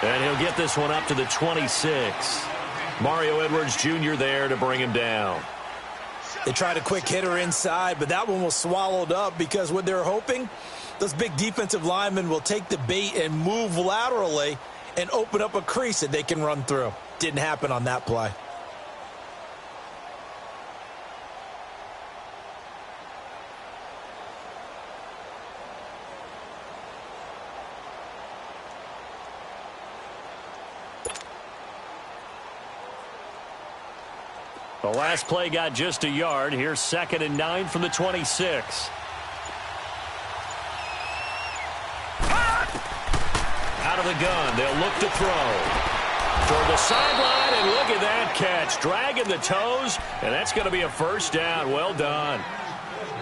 And he'll get this one up to the 26. Mario Edwards Jr. there to bring him down. They tried a quick hitter inside, but that one was swallowed up because what they're hoping, those big defensive linemen will take the bait and move laterally and open up a crease that they can run through. Didn't happen on that play. The last play got just a yard. Here's 2nd and 9 from the 26. Out of the gun. They'll look to throw. Toward the sideline, and look at that catch. Dragging the toes, and that's going to be a first down. Well done.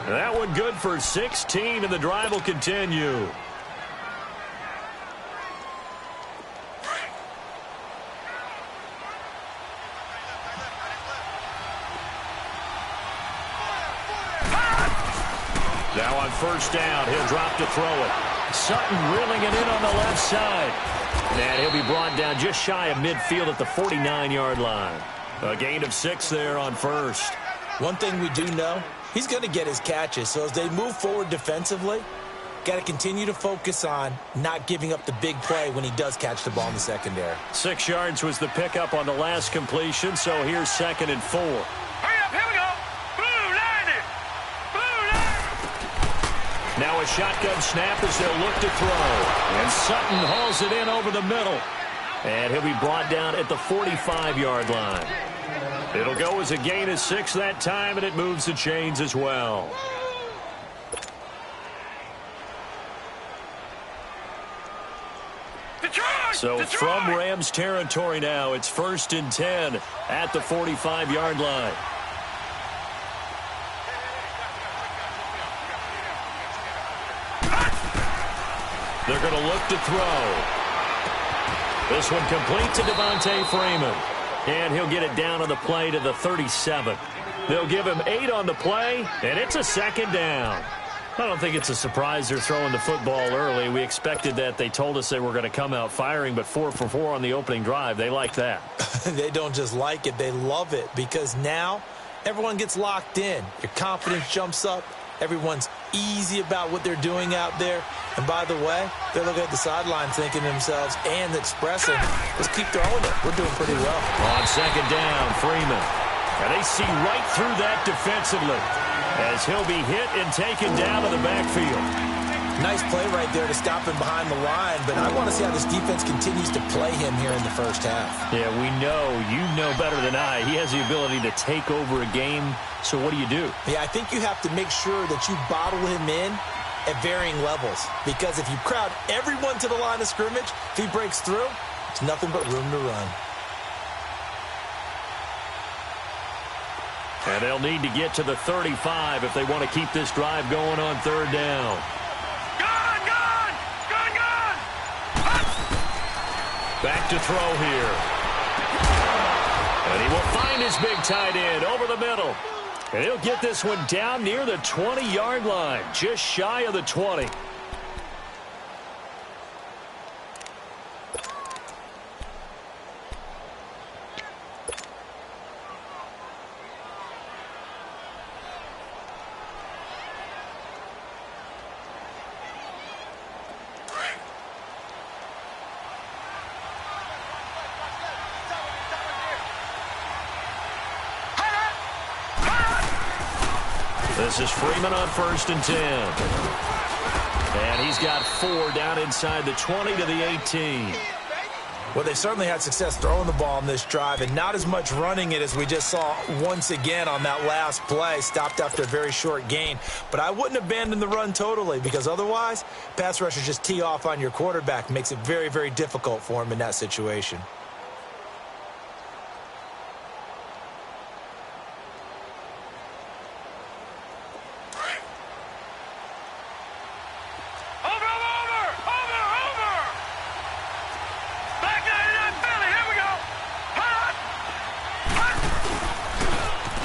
And that one good for 16, and the drive will continue. Now on first down, he'll drop to throw it. Sutton reeling it in on the left side. And he'll be brought down just shy of midfield at the 49-yard line. A gain of 6 there on first. One thing we do know, he's going to get his catches. So as they move forward defensively, got to continue to focus on not giving up the big play when he does catch the ball in the secondary. 6 yards was the pickup on the last completion, so here's 2nd and 4. Now a shotgun snap as they'll look to throw. And Sutton hauls it in over the middle. And he'll be brought down at the 45-yard line. It'll go as a gain of 6 that time, and it moves the chains as well. So from Rams territory now, it's 1st and 10 at the 45-yard line. They're going to look to throw. This one complete to Devontae Freeman. And he'll get it down on the play to the 37. They'll give him 8 on the play, and it's a 2nd down. I don't think it's a surprise they're throwing the football early. We expected that. They told us they were going to come out firing, but 4 for 4 on the opening drive. They like that. They don't just like it. They love it because now everyone gets locked in. Your confidence jumps up. Everyone's easy about what they're doing out there. And by the way, they're looking at the sideline thinking to themselves and expressing, let's keep throwing it. We're doing pretty well. On 2nd down, Freeman. And they see right through that defensively as he'll be hit and taken down to the backfield. Nice play right there to stop him behind the line, but I want to see how this defense continues to play him here in the first half. Yeah, we know. You know better than I. He has the ability to take over a game. So what do you do? Yeah, I think you have to make sure that you bottle him in at varying levels. Because if you crowd everyone to the line of scrimmage, if he breaks through, it's nothing but room to run. And they'll need to get to the 35 if they want to keep this drive going on 3rd down. Back to throw here. And he will find his big tight end over the middle. And he'll get this one down near the 20-yard line, just shy of the 20. This is Freeman on 1st and 10. And he's got 4 down inside the 20 to the 18. Well, they certainly had success throwing the ball on this drive and not as much running it as we just saw once again on that last play. Stopped after a very short gain. But I wouldn't abandon the run totally because otherwise, pass rushers just tee off on your quarterback. Makes it very, very difficult for him in that situation.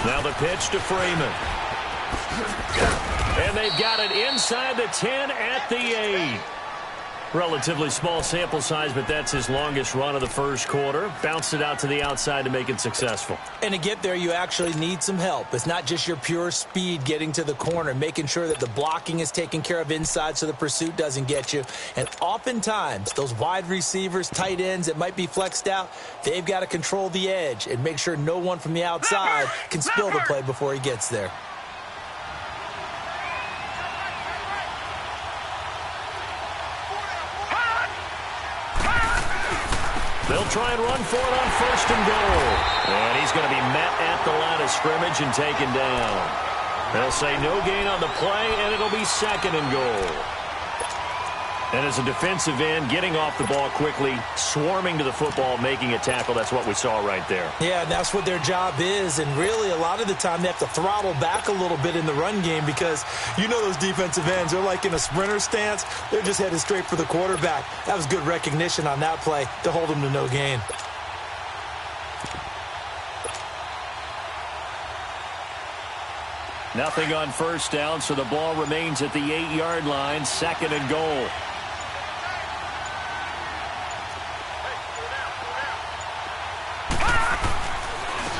Now the pitch to Freeman. And they've got it inside the 10 at the 8. Relatively small sample size, but that's his longest run of the first quarter. Bounced it out to the outside to make it successful. And to get there, you actually need some help. It's not just your pure speed getting to the corner, making sure that the blocking is taken care of inside so the pursuit doesn't get you. And oftentimes, those wide receivers, tight ends that might be flexed out, they've got to control the edge and make sure no one from the outside can spill the play before he gets there. They'll try and run for it on 1st and goal. And he's going to be met at the line of scrimmage and taken down. They'll say no gain on the play, and it'll be 2nd and goal. And as a defensive end, getting off the ball quickly, swarming to the football, making a tackle, that's what we saw right there. Yeah, that's what their job is. And really, a lot of the time, they have to throttle back a little bit in the run game because you know those defensive ends, they're like in a sprinter stance. They're just headed straight for the quarterback. That was good recognition on that play to hold him to no gain. Nothing on 1st down, so the ball remains at the 8-yard line, 2nd and goal.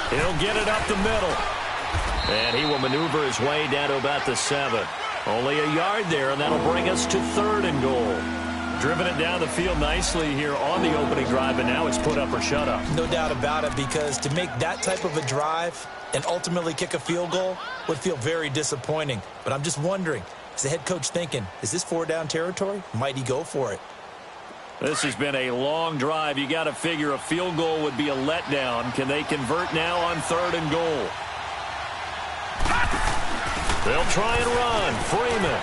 He'll get it up the middle. And he will maneuver his way down to about the 7. Only a yard there, and that'll bring us to 3rd and goal. Driven it down the field nicely here on the opening drive, but now it's put up or shut up. No doubt about it, because to make that type of a drive and ultimately kick a field goal would feel very disappointing. But I'm just wondering, is the head coach thinking, is this 4-down territory? Might he go for it? This has been a long drive. You got to figure a field goal would be a letdown. Can they convert now on 3rd and goal? They'll try and run. Freeman.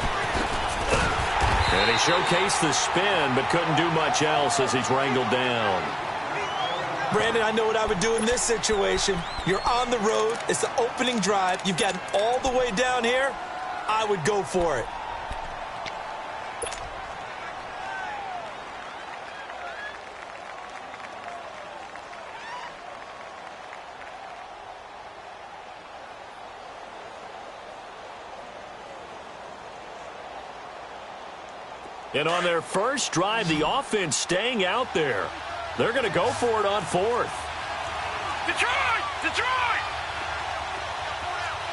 And he showcased the spin, but couldn't do much else as he's wrangled down. Brandon, I know what I would do in this situation. You're on the road. It's the opening drive. You've gotten all the way down here. I would go for it. And on their first drive, the offense staying out there. They're going to go for it on 4th. Detroit! Detroit!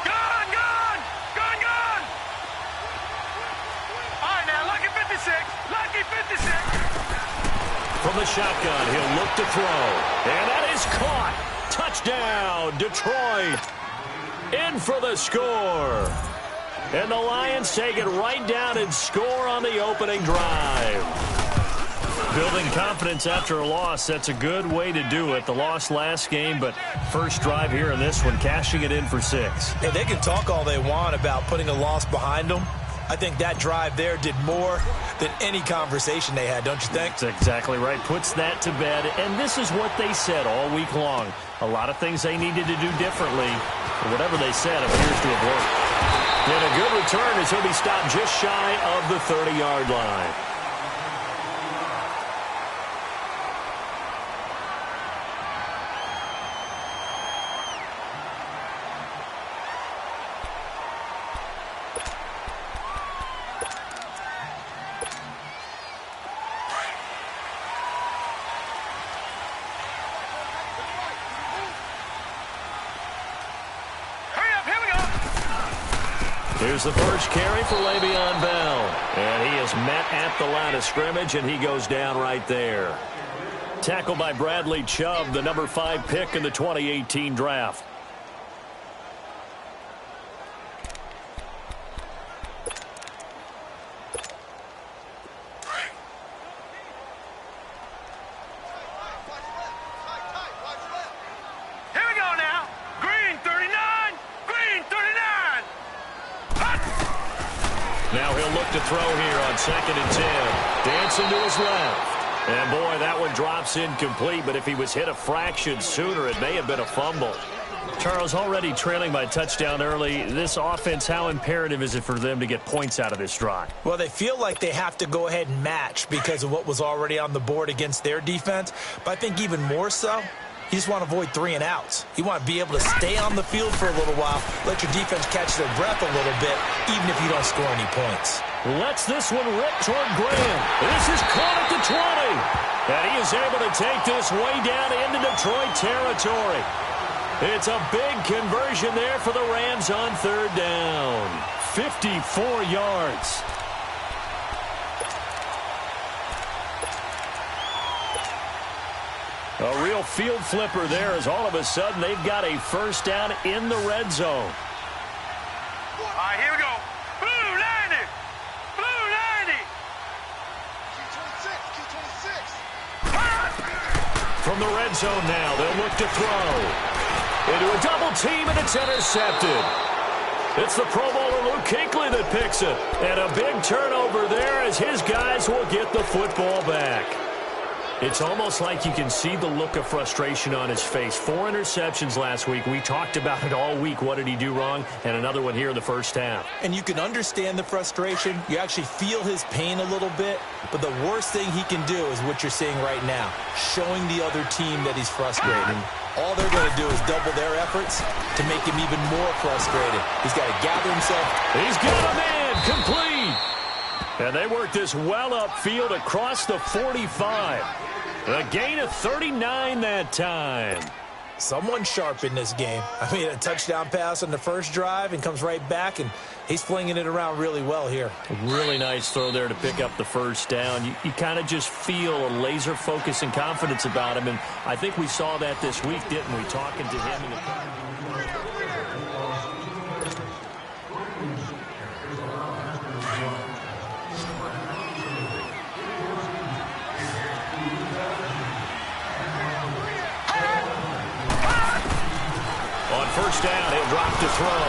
Gone! Gone! Gone! Gone! All right, now, lucky 56. Lucky 56. From the shotgun, he'll look to throw. And that is caught. Touchdown, Detroit. In for the score. And the Lions take it right down and score on the opening drive. Building confidence after a loss, that's a good way to do it. The loss last game, but first drive here in this one, cashing it in for 6. Hey, they can talk all they want about putting a loss behind them. I think that drive there did more than any conversation they had, don't you think? That's exactly right. Puts that to bed, and this is what they said all week long. A lot of things they needed to do differently, but whatever they said appears to have worked. And a good return as he'll be stopped just shy of the 30-yard line. Here's the first carry for Le'Veon Bell. And he is met at the line of scrimmage, and he goes down right there. Tackled by Bradley Chubb, the number 5 pick in the 2018 draft. Now he'll look to throw here on 2nd and 10. Dancing to his left. And, boy, that one drops incomplete, but if he was hit a fraction sooner, it may have been a fumble. Charles, already trailing by touchdown early, this offense, how imperative is it for them to get points out of this drive? Well, they feel like they have to go ahead and match because of what was already on the board against their defense. But I think even more so, you just want to avoid 3 and outs. You want to be able to stay on the field for a little while, let your defense catch their breath a little bit, even if you don't score any points. Lets this one rip toward Graham. This is caught at the 20. And he is able to take this way down into Detroit territory. It's a big conversion there for the Rams on third down. 54 yards. A real field flipper there as all of a sudden they've got a first down in the red zone. All right, here we go. Blue 90. Blue 90. From the red zone now, they'll look to throw. Into a double team, and it's intercepted. It's the Pro Bowler Luke Kuechly that picks it. And a big turnover there as his guys will get the football back. It's almost like you can see the look of frustration on his face. 4 interceptions last week. We talked about it all week. What did he do wrong? And another one here in the first half. And you can understand the frustration. You actually feel his pain a little bit. But the worst thing he can do is what you're seeing right now, showing the other team that he's frustrated. All they're going to do is double their efforts to make him even more frustrated. He's got to gather himself. He's got a man complete. And they work this well upfield across the 45. A gain of 39 that time. Someone sharp in this game. I mean, a touchdown pass on the first drive and comes right back, and he's flinging it around really well here. A really nice throw there to pick up the first down. You kind of just feel a laser focus and confidence about him, and I think we saw that this week, didn't we, talking to him in the first down, he'll drop to throw.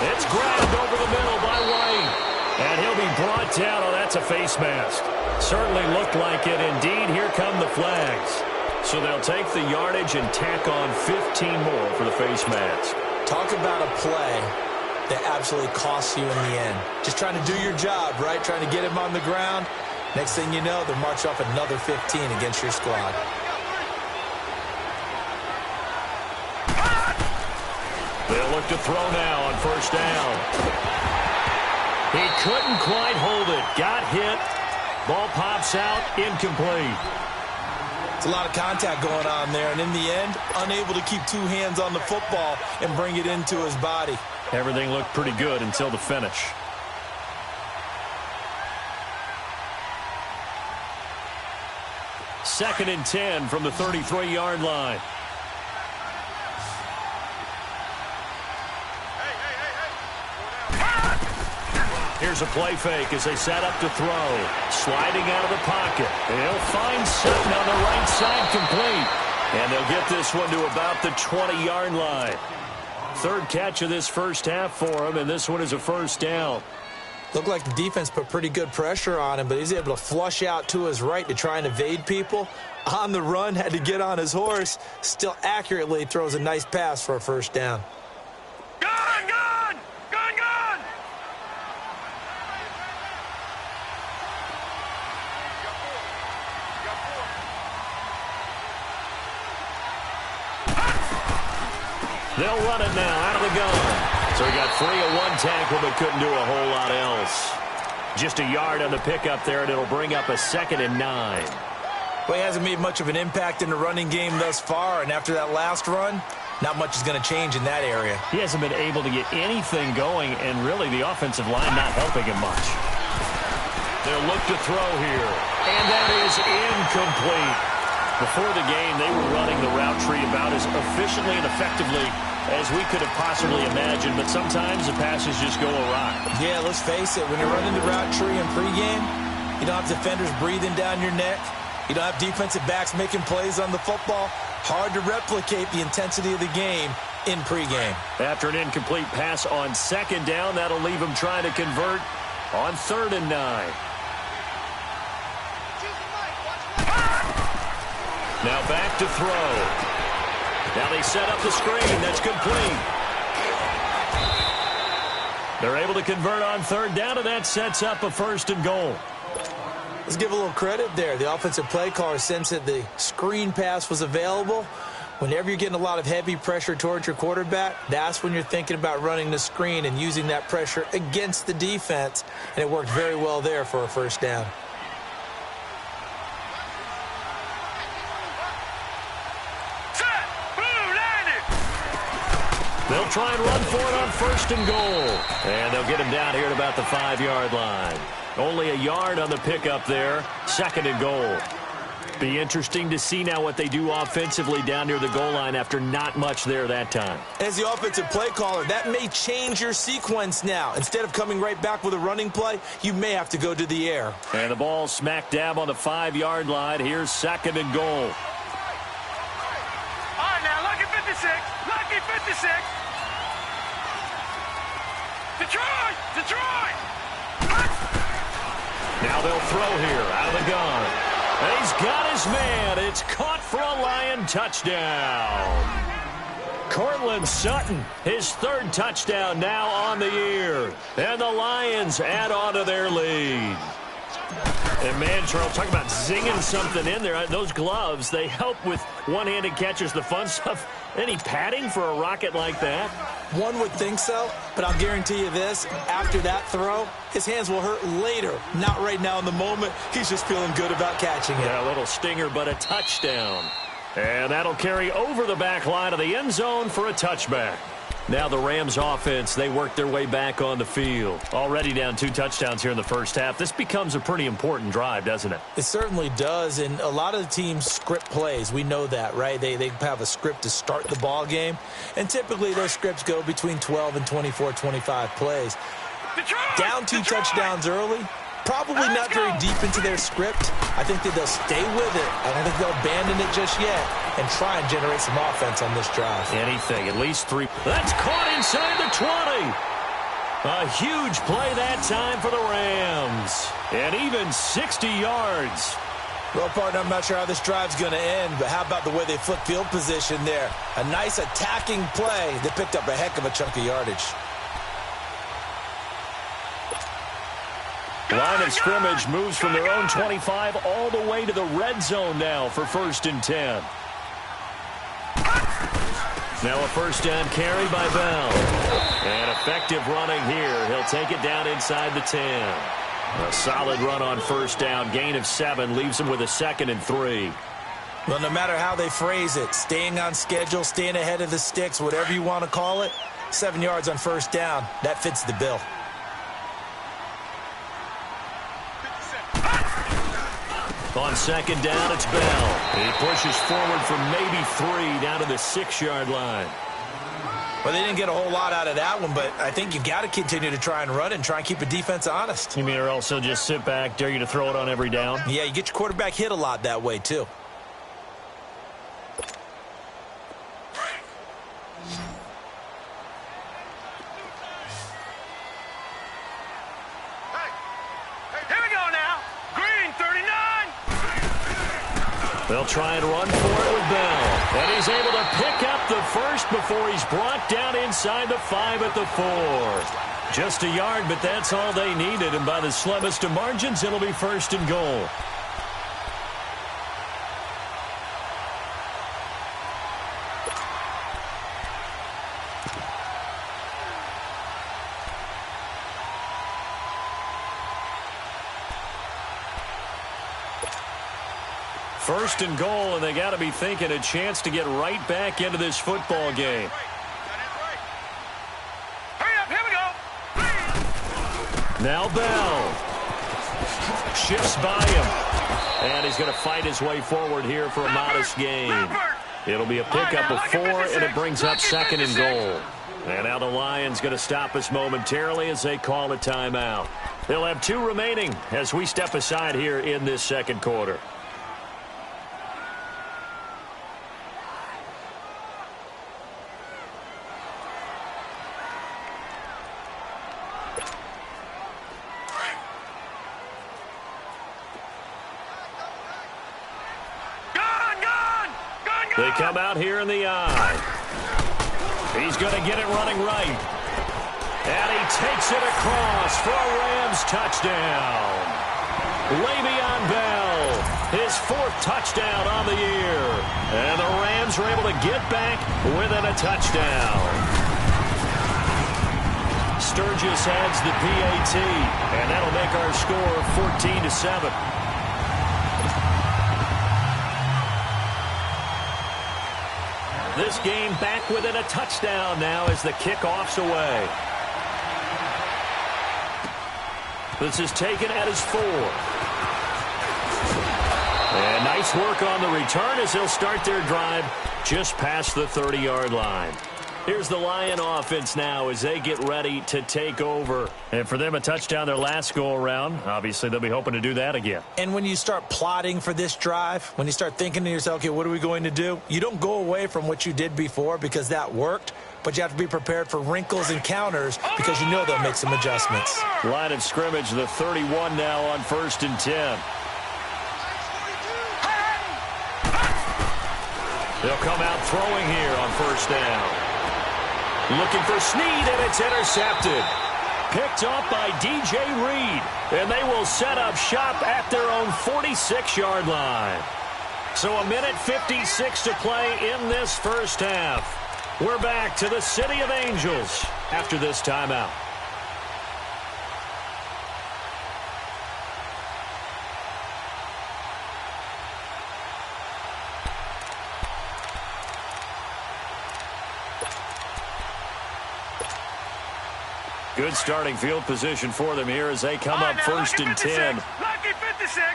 It's grabbed over the middle by White. And he'll be brought down. Oh, that's a face mask. Certainly looked like it. Indeed, here come the flags. So they'll take the yardage and tack on 15 more for the face mask. Talk about a play that absolutely costs you in the end. Just trying to do your job, right? Trying to get him on the ground. Next thing you know, they'll march off another 15 against your squad. They'll look to throw now on first down. He couldn't quite hold it. Got hit. Ball pops out. Incomplete. It's a lot of contact going on there, and in the end, unable to keep 2 hands on the football and bring it into his body. Everything looked pretty good until the finish. Second and 10 from the 33-yard line. Here's a play fake as they set up to throw. Sliding out of the pocket. They'll find Sutton on the right side complete. And they'll get this one to about the 20-yard line. Third catch of this first half for him, and this one is a first down. Looked like the defense put pretty good pressure on him, but he's able to flush out to his right to try and evade people. On the run, had to get on his horse. Still accurately throws a nice pass for a first down. They'll run it now out of the gun. So he got free of one tackle but couldn't do a whole lot else. Just a yard on the pickup there, and it'll bring up a 2nd and 9. Well, he hasn't made much of an impact in the running game thus far, and after that last run, not much is going to change in that area. He hasn't been able to get anything going, and really the offensive line not helping him much. They'll look to throw here, and that is incomplete. Before the game, they were running the route tree about as efficiently and effectively as we could have possibly imagined, but sometimes the passes just go awry. Yeah, let's face it, when you're running the route tree in pregame, you don't have defenders breathing down your neck. You don't have defensive backs making plays on the football. Hard to replicate the intensity of the game in pregame. After an incomplete pass on second down, that'll leave him trying to convert on 3rd and 9. Now back to throw. Now they set up the screen. That's complete. They're able to convert on 3rd down, and that sets up a 1st and goal. Let's give a little credit there. The offensive play caller sensed that the screen pass was available, Whenever you're getting a lot of heavy pressure towards your quarterback, that's when you're thinking about running the screen and using that pressure against the defense. And it worked very well there for a first down. They'll try and run for it on 1st and goal. And they'll get him down here at about the 5-yard line. Only a yard on the pickup there. 2nd and goal. Be interesting to see now what they do offensively down near the goal line after not much there that time. As the offensive play caller, that may change your sequence now. Instead of coming right back with a running play, you may have to go to the air. And the ball smack dab on the 5-yard line. Here's 2nd and goal. All right, now, lucky 56. Lucky 56. Detroit! Detroit! Now they'll throw here out of the gun. And he's got his man. It's caught for a Lion touchdown. Cortland Sutton, his 3rd touchdown now on the year. And the Lions add on to their lead. And, man, Charles, talk about zinging something in there. Those gloves, they help with one-handed catches, the fun stuff. Any padding for a rocket like that? One would think so, but I'll guarantee you this. After that throw, his hands will hurt later. Not right now in the moment. He's just feeling good about catching it. Yeah, a little stinger, but a touchdown. And that'll carry over the back line of the end zone for a touchback. Now the Rams offense, they work their way back on the field. Already down 2 touchdowns here in the first half. This becomes a pretty important drive, doesn't it? It certainly does, and a lot of the teams script plays. We know that, right? They have a script to start the ball game, and typically those scripts go between 12 and 24, 25 plays. Down 2 touchdowns early, probably not very deep into their script. I think that they'll stay with it. I don't think they'll abandon it just yet and try and generate some offense on this drive. Anything, at least 3. That's caught inside the 20. A huge play that time for the Rams. And even 60 yards. Well, partner, I'm not sure how this drive's going to end, but how about the way they flip field position there? A nice attacking play that picked up a heck of a chunk of yardage. Line of scrimmage moves from their own 25 all the way to the red zone now for 1st and 10. Now a 1st down carry by Bell. And effective running here. He'll take it down inside the 10. A solid run on 1st down. Gain of 7 leaves him with a 2nd and 3. Well, no matter how they phrase it, staying on schedule, staying ahead of the sticks, whatever you want to call it, 7 yards on 1st down, that fits the bill. On 2nd down, it's Bell. He pushes forward from maybe 3 down to the 6-yard line. Well, they didn't get a whole lot out of that one, but I think you got to continue to try and run and try and keep a defense honest. You mean or also just sit back, dare you to throw it on every down? Yeah, you get your quarterback hit a lot that way, too. They'll try and run for it with Bell. And he's able to pick up the 1st before he's brought down inside the 5 at the 4. Just a yard, but that's all they needed. And by the slimmest of margins, it'll be 1st and goal. First and goal, and they got to be thinking a chance to get right back into this football game. Hurry up, here we go. Now Bell shifts by him, and he's going to fight his way forward here for a modest gain. It'll be a pickup of 4, and it brings up 2nd and goal. And now the Lions going to stop us momentarily as they call a timeout. They'll have 2 remaining as we step aside here in this 2nd quarter. They come out here in the eye. He's going to get it running right. And he takes it across for a Rams touchdown. Le'Veon Bell, his 4th touchdown on the year. And the Rams are able to get back within a touchdown. Sturgis adds the PAT, and that'll make our score 14-7. This game back within a touchdown now as the kickoff's away. This is taken at his 4. And nice work on the return as they'll start their drive just past the 30-yard line. Here's the Lion offense now as they get ready to take over. And for them, a touchdown their last go-around. Obviously, they'll be hoping to do that again. And when you start plotting for this drive, when you start thinking to yourself, okay, what are we going to do? You don't go away from what you did before because that worked, but you have to be prepared for wrinkles and counters because you know they'll make some adjustments. Line of scrimmage, the 31 now on 1st and 10. They'll come out throwing here on 1st down. Looking for Snead, and it's intercepted. Picked off by DJ Reed, and they will set up shop at their own 46-yard line. So a minute 56 to play in this first half. We're back to the City of Angels after this timeout. Good starting field position for them here as they come up 1st and 10. Lucky 56.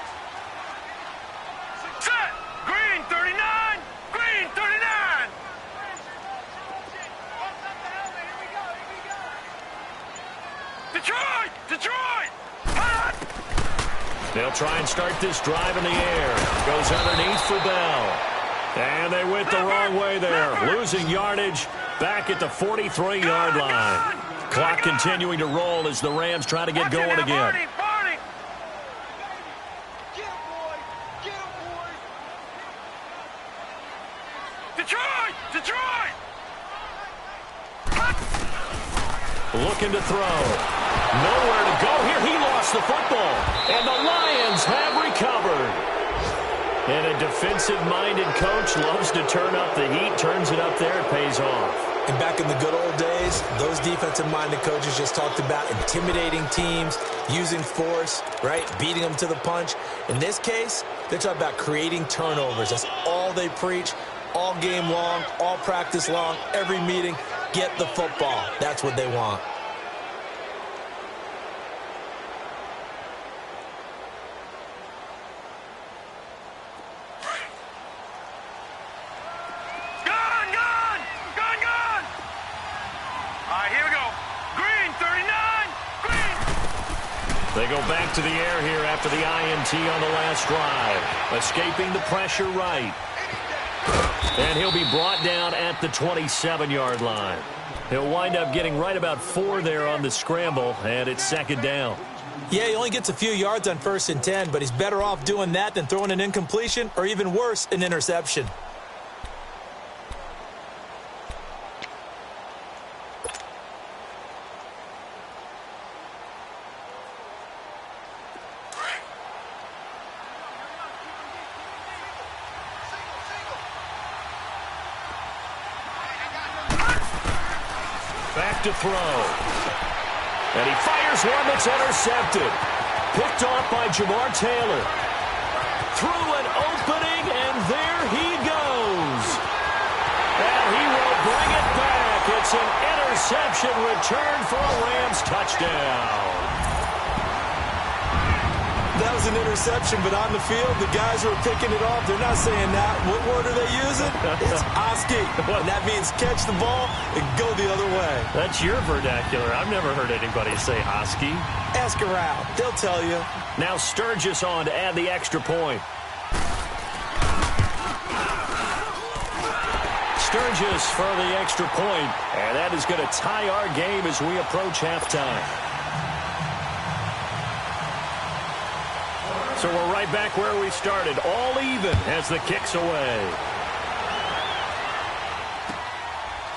Set. Green 39. Green 39. Detroit. Detroit. They'll try and start this drive in the air. Goes underneath for Bell. And they went the wrong way there. Losing yardage back at the 43-yard line. Clock continuing to roll as the Rams try to get going again. Detroit! Detroit! Looking to throw. Nowhere to go here. He lost the football. And the Lions have recovered. And a defensive-minded coach loves to turn up the heat. Turns it up there. It pays off. And back in the good old days, those defensive-minded coaches just talked about intimidating teams, using force, right, beating them to the punch. In this case, they're talking about creating turnovers. That's all they preach, all game long, all practice long, every meeting. Get the football. That's what they want. They go back to the air here after the INT on the last drive. Escaping the pressure right. And he'll be brought down at the 27-yard line. He'll wind up getting right about 4 there on the scramble, and it's 2nd down. Yeah, he only gets a few yards on 1st and 10, but he's better off doing that than throwing an incompletion or even worse, an interception. Back to throw. And he fires one that's intercepted. Picked off by Jamar Taylor. Through an opening, and there he goes. And he will bring it back. It's an interception return for a Rams touchdown. That was an interception, but on the field, the guys who are picking it off, they're not saying that. What word are they using? It's Oski. And that means catch the ball and go the other way. That's your vernacular. I've never heard anybody say Oski. Ask around. They'll tell you. Now Sturgis on to add the extra point. Sturgis for the extra point. And that is going to tie our game as we approach halftime. So we're right back where we started, all even as the kick's away.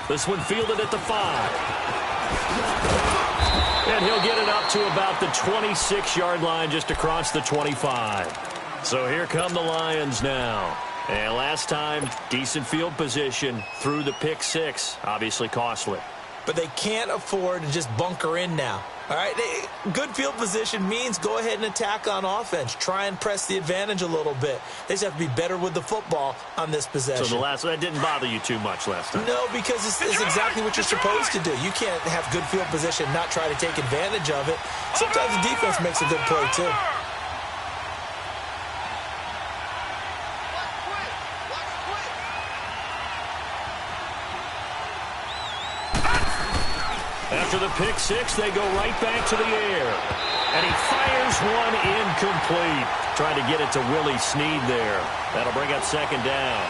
This one fielded at the 5. And he'll get it up to about the 26-yard line just across the 25. So here come the Lions now. And last time, decent field position through the pick six. Obviously costly. But they can't afford to just bunker in now. All right, good field position means go ahead and attack on offense. Try and press the advantage a little bit. They just have to be better with the football on this possession. So that didn't bother you too much last time? No, because it's exactly what you're supposed to do. You can't have good field position and not try to take advantage of it. Sometimes the defense makes a good play, too. After the pick six, they go right back to the air. And he fires one incomplete. Trying to get it to Willie Snead there. That'll bring up second down.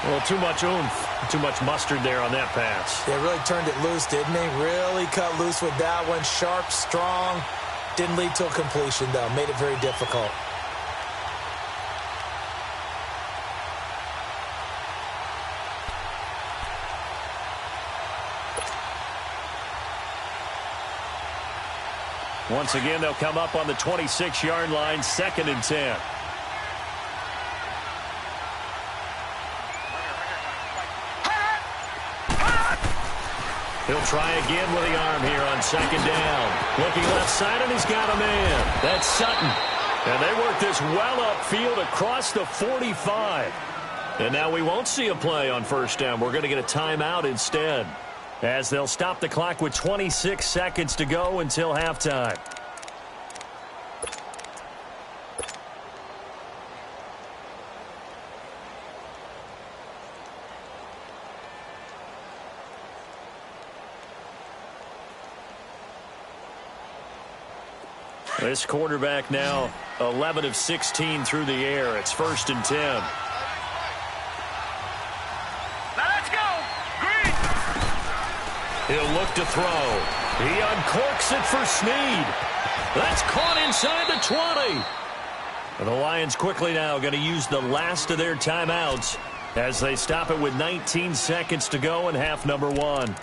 Well, too much oomph, too much mustard there on that pass. They really turned it loose, didn't they? Really cut loose with that one. Sharp, strong. Didn't lead to a completion, though. Made it very difficult. Once again, they'll come up on the 26-yard line, 2nd and 10. He'll try again with the arm here on 2nd down. Looking left side, and he's got a man. That's Sutton. And they work this well upfield across the 45. And now we won't see a play on 1st down. We're going to get a timeout instead, as they'll stop the clock with 26 seconds to go until halftime. This quarterback now 11 of 16 through the air. It's 1st and 10. Now let's go. Green. He'll look to throw. He uncorks it for Snead. That's caught inside the 20. And the Lions quickly now going to use the last of their timeouts as they stop it with 19 seconds to go in half number 1.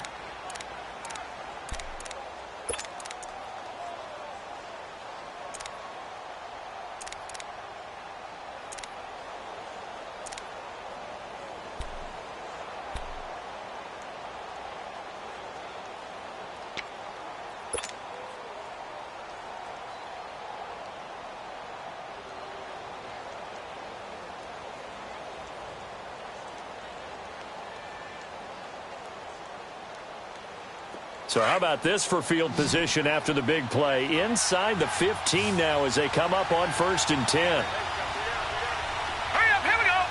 So how about this for field position after the big play? Inside the 15 now as they come up on 1st and 10. Hurry up, here we go.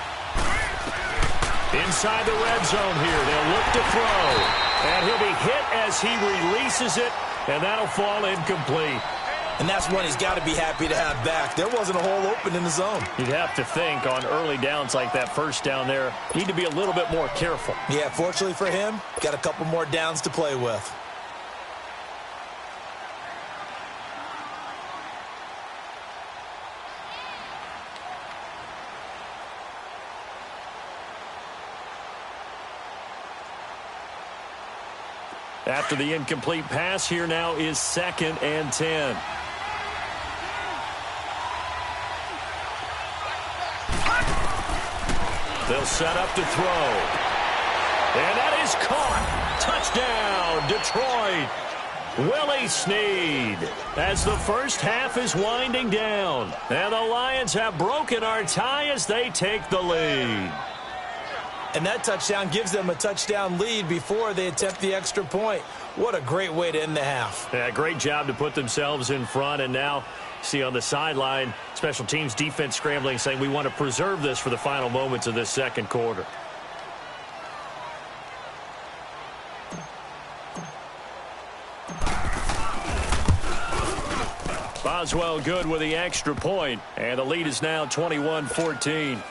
Inside the red zone here. They'll look to throw. And he'll be hit as he releases it. And that'll fall incomplete. And that's one he's got to be happy to have back. There wasn't a hole open in the zone. You'd have to think on early downs like that 1st down there, need to be a little bit more careful. Yeah, fortunately for him, got a couple more downs to play with. After the incomplete pass, here now is 2nd and 10. They'll set up to throw. And that is caught. Touchdown, Detroit. Willie Snead. As the first half is winding down. And the Lions have broken our tie as they take the lead. And that touchdown gives them a touchdown lead before they attempt the extra point. What a great way to end the half. Yeah, great job to put themselves in front. And now, see on the sideline, special teams defense scrambling, saying we want to preserve this for the final moments of this 2nd quarter. Boswell good with the extra point. And the lead is now 21-14.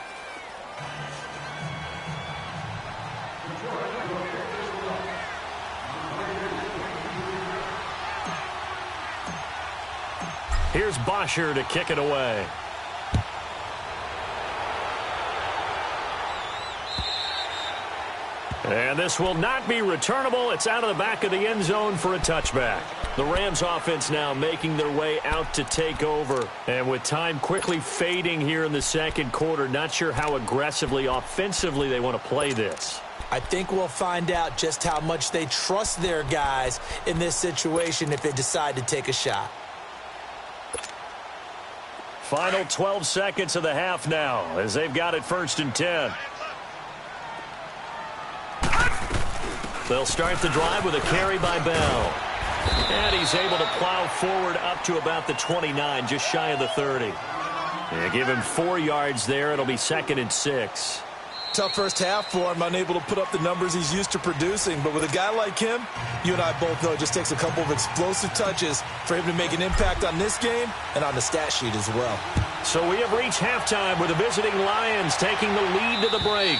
Here's Bosher to kick it away. And this will not be returnable. It's out of the back of the end zone for a touchback. The Rams offense now making their way out to take over. And with time quickly fading here in the second quarter, not sure how aggressively, offensively they want to play this. I think we'll find out just how much they trust their guys in this situation if they decide to take a shot. Final 12 seconds of the half now as they've got it 1st and 10. They'll start the drive with a carry by Bell. And he's able to plow forward up to about the 29, just shy of the 30. Yeah, give him 4 yards there. It'll be 2nd and 6. Tough first half for him, unable to put up the numbers he's used to producing. But with a guy like him, you and I both know it just takes a couple of explosive touches for him to make an impact on this game and on the stat sheet as well. So we have reached halftime with the visiting Lions taking the lead to the break.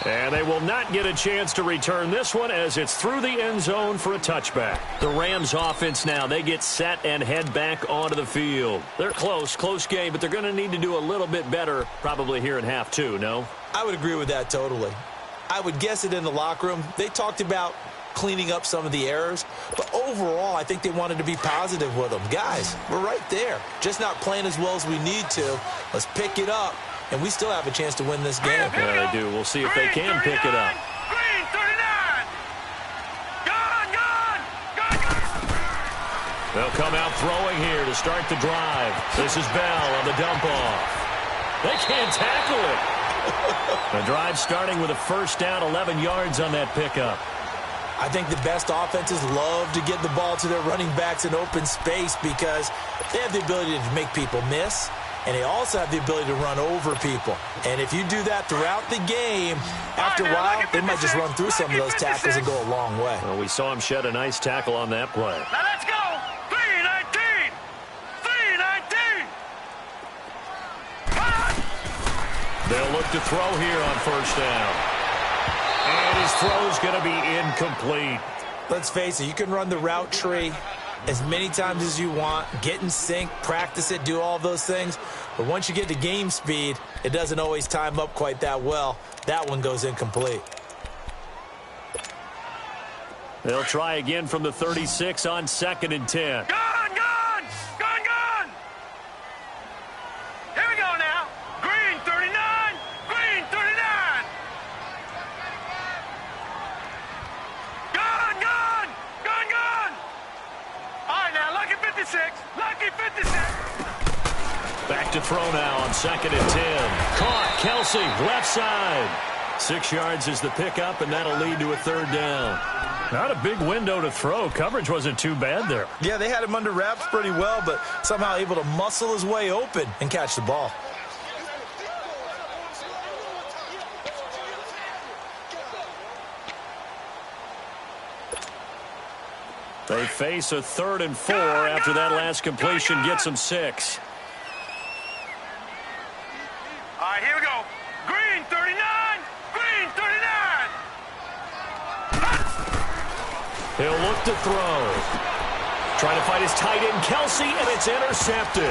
And they will not get a chance to return this one as it's through the end zone for a touchback. The Rams offense now, they get set and head back onto the field. They're close game, but they're going to need to do a little bit better probably here in half 2, no? I would agree with that totally. I would guess it in the locker room. They talked about cleaning up some of the errors, but overall I think they wanted to be positive with them. Guys, we're right there. Just not playing as well as we need to. Let's pick it up. And we still have a chance to win this game. Yeah, they do. We'll see if they can pick it up. Green 39. Gone. They'll come out throwing here to start the drive. This is Bell on the dump off. They can't tackle it. The drive starting with a 1st down, 11 yards on that pickup. I think the best offenses love to get the ball to their running backs in open space because they have the ability to make people miss. And they also have the ability to run over people. And if you do that throughout the game, after a while, they might just run through some of those tackles and go a long way. Well, we saw him shed a nice tackle on that play. Now let's go. 3-19. 3-19. They'll look to throw here on 1st down. And his throw's going to be incomplete. Let's face it, you can run the route tree as many times as you want, get in sync, practice it, do all those things. But once you get to game speed, it doesn't always time up quite that well. That one goes incomplete. They'll try again from the 36 on 2nd and 10. Gone. Here we go now. Green 39. Green 39. Gone. All right, now, lucky 56. Lucky 56. Back to throw now on 2nd and 10. Caught. Kelsey, left side. 6 yards is the pickup, and that'll lead to a 3rd down. Not a big window to throw. Coverage wasn't too bad there. Yeah, they had him under wraps pretty well, but somehow able to muscle his way open and catch the ball. They face a 3rd and 4 after that last completion gets them 6. All right, here we go. Green 39. Green 39. He'll look to throw. Trying to find his tight end, Kelsey, and it's intercepted.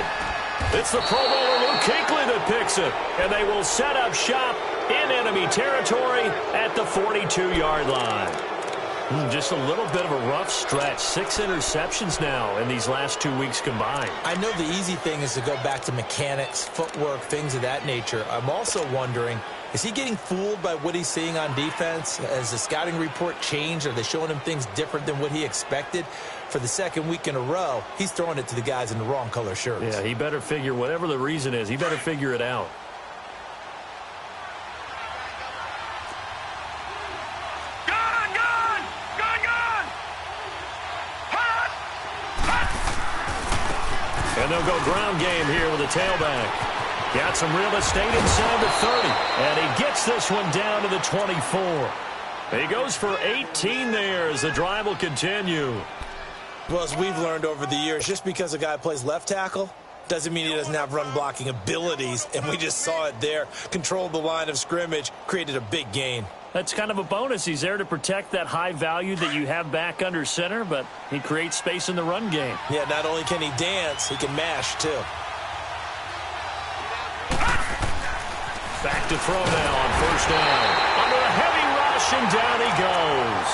It's the Pro Bowler Luke Kuechly that picks it, and they will set up shop in enemy territory at the 42-yard line. Just a little bit of a rough stretch. 6 interceptions now in these last 2 weeks combined. I know the easy thing is to go back to mechanics, footwork, things of that nature. I'm also wondering, is he getting fooled by what he's seeing on defense? Has the scouting report changed? Are they showing him things different than what he expected? For the 2nd week in a row, he's throwing it to the guys in the wrong color shirts. Yeah, he better figure, whatever the reason is, he better figure it out. And they'll go ground game here with a tailback. Got some real estate inside the 30. And he gets this one down to the 24. He goes for 18 there as the drive will continue. Well, as we've learned over the years, just because a guy plays left tackle doesn't mean he doesn't have run blocking abilities. And we just saw it there. Controlled the line of scrimmage, created a big gain. That's kind of a bonus. He's there to protect that high value that you have back under center, but he creates space in the run game. Yeah, not only can he dance, he can mash, too. Back to throw now on 1st down. Under a heavy rush, and down he goes.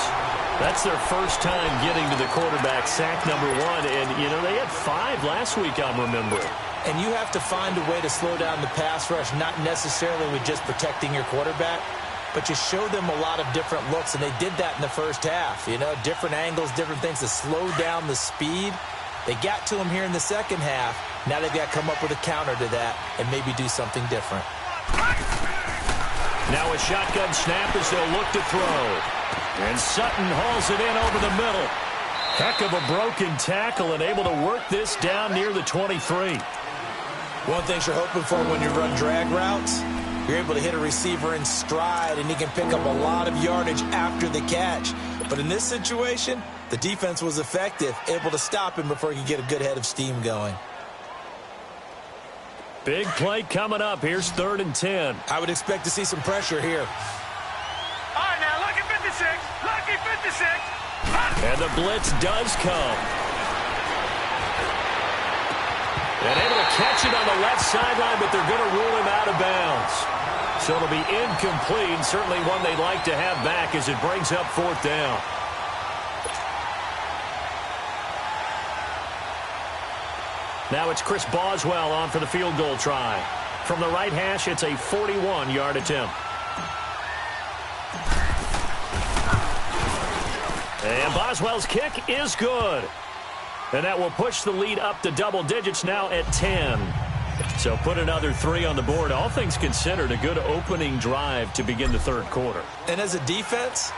That's their first time getting to the quarterback, sack number 1. And, you know, they had 5 last week, I'm remembering. And you have to find a way to slow down the pass rush, not necessarily with just protecting your quarterback, but you show them a lot of different looks, and they did that in the first half. You know, different angles, different things to slow down the speed. They got to him here in the second half. Now they've got to come up with a counter to that and maybe do something different. Now a shotgun snap as they'll look to throw. And Sutton hauls it in over the middle. Heck of a broken tackle and able to work this down near the 23. One thing you're hoping for when you run drag routes, you're able to hit a receiver in stride, and he can pick up a lot of yardage after the catch. But in this situation, the defense was effective, able to stop him before he could get a good head of steam going. Big play coming up. Here's 3rd and 10. I would expect to see some pressure here. All right, now, lucky 56. Lucky 56. And the blitz does come. And able to catch it on the left sideline, but they're going to rule him out of bounds. So it'll be incomplete. Certainly one they'd like to have back as it brings up 4th down. Now it's Chris Boswell on for the field goal try. From the right hash, it's a 41-yard attempt. And Boswell's kick is good. And that will push the lead up to double digits now at 10. So put another 3 on the board. All things considered, a good opening drive to begin the 3rd quarter. And as a defense,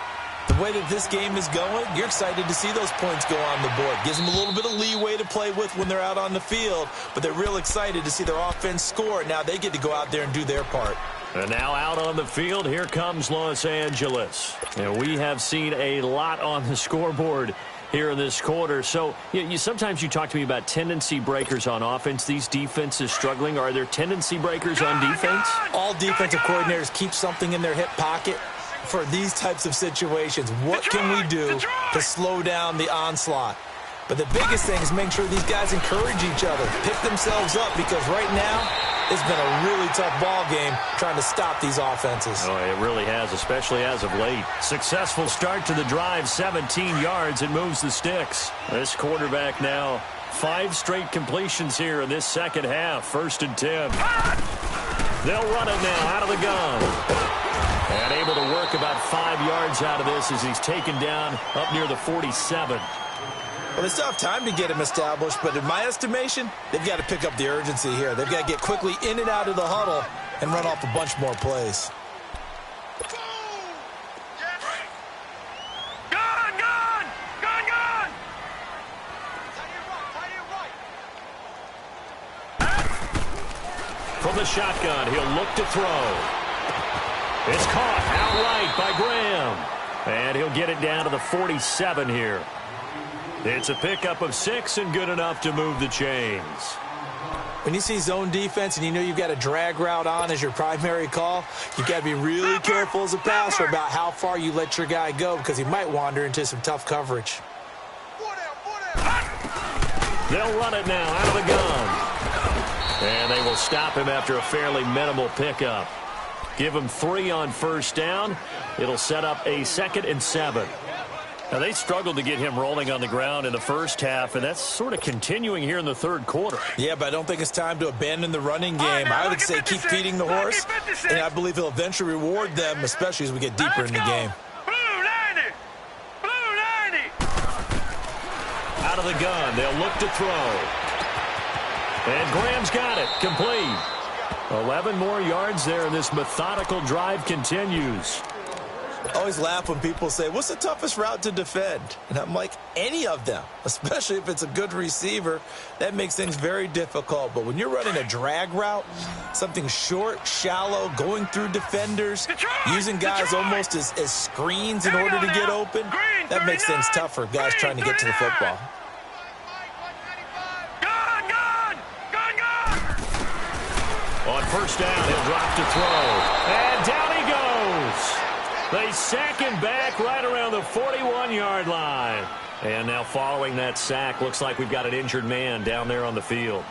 the way that this game is going, you're excited to see those points go on the board. Gives them a little bit of leeway to play with when they're out on the field, but they're real excited to see their offense score. Now they get to go out there and do their part. And now out on the field, here comes Los Angeles. And we have seen a lot on the scoreboard here in this quarter. So sometimes you talk to me about tendency breakers on offense. These defenses struggling. Are there tendency breakers on defense? All defensive coordinators keep something in their hip pocket for these types of situations. What can we do to slow down the onslaught? But the biggest thing is making sure these guys encourage each other, pick themselves up, because right now it's been a really tough ball game trying to stop these offenses. Oh, it really has, especially as of late. Successful start to the drive, 17 yards, and moves the sticks. This quarterback now 5 straight completions here in this second half. 1st and 10. They'll run it now out of the gun. And able to work about 5 yards out of this as he's taken down up near the 47. Well, they still have time to get him established, but in my estimation, they've got to pick up the urgency here. They've got to get quickly in and out of the huddle and run off a bunch more plays. From the shotgun, he'll look to throw. It's caught outright by Graham. And he'll get it down to the 47 here. It's a pickup of 6 and good enough to move the chains. When you see zone defense and you know you've got a drag route on as your primary call, you've got to be really careful as a passer about how far you let your guy go, because he might wander into some tough coverage. They'll run it now out of the gun. And they will stop him after a fairly minimal pickup. Give him 3 on 1st down. It'll set up a 2nd and 7. Now, they struggled to get him rolling on the ground in the first half, and that's sort of continuing here in the 3rd quarter. Yeah, but I don't think it's time to abandon the running game. I would say keep feeding the horse, and I believe he'll eventually reward them, especially as we get deeper in the game. Blue 90. Blue 90. Out of the gun, they'll look to throw. And Graham's got it, complete. 11 more yards there, and this methodical drive continues. I always laugh when people say, what's the toughest route to defend? And I'm like, any of them, especially if it's a good receiver. That makes things very difficult. But when you're running a drag route, something short, shallow, going through defenders, using guys almost as screens in order to get open, that makes things tough for guys trying to get to the football. On 1st down, he'll drop to throw. And down he goes. They sack him back right around the 41-yard line. And now following that sack, looks like we've got an injured man down there on the field.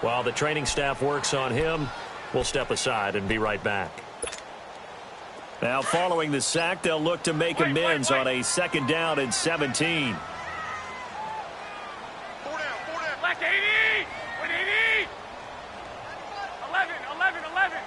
While the training staff works on him, we'll step aside and be right back. Now following the sack, they'll look to make amends on a 2nd down and 17. 4 down. Black 80. 180. 11. 11.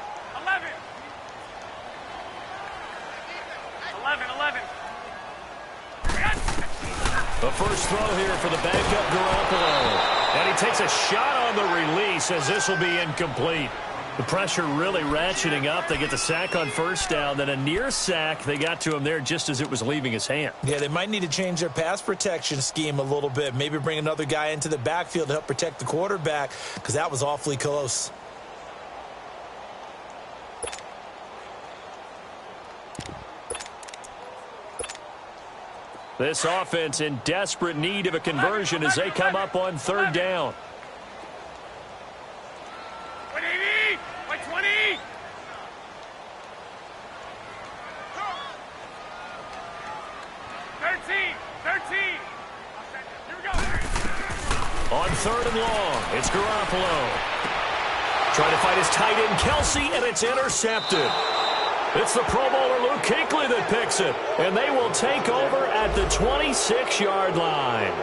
The first throw here for the backup Garoppolo. And he takes a shot on the release as this will be incomplete. The pressure really ratcheting up. They get the sack on 1st down, then a near sack. They got to him there just as it was leaving his hand. Yeah, they might need to change their pass protection scheme a little bit. Maybe bring another guy into the backfield to help protect the quarterback, because that was awfully close. This offense in desperate need of a conversion as they come up on 3rd down. 180. 120. 13. Here we go. On 3rd and long, it's Garoppolo. Trying to fight his tight end, Kelsey, and it's intercepted. It's the Pro Bowler Luke Kuechly that picks it, and they will take over at the 26-yard line.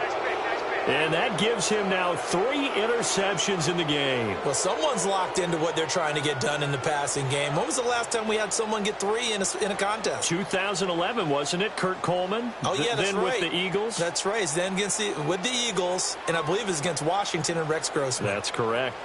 And that gives him now 3 interceptions in the game. Well, someone's locked into what they're trying to get done in the passing game. When was the last time we had someone get 3 in a contest? 2011, wasn't it? Kurt Coleman? Oh, yeah, that's then right. with the Eagles? That's right. Then with the Eagles, and I believe it was against Washington and Rex Grossman. That's correct.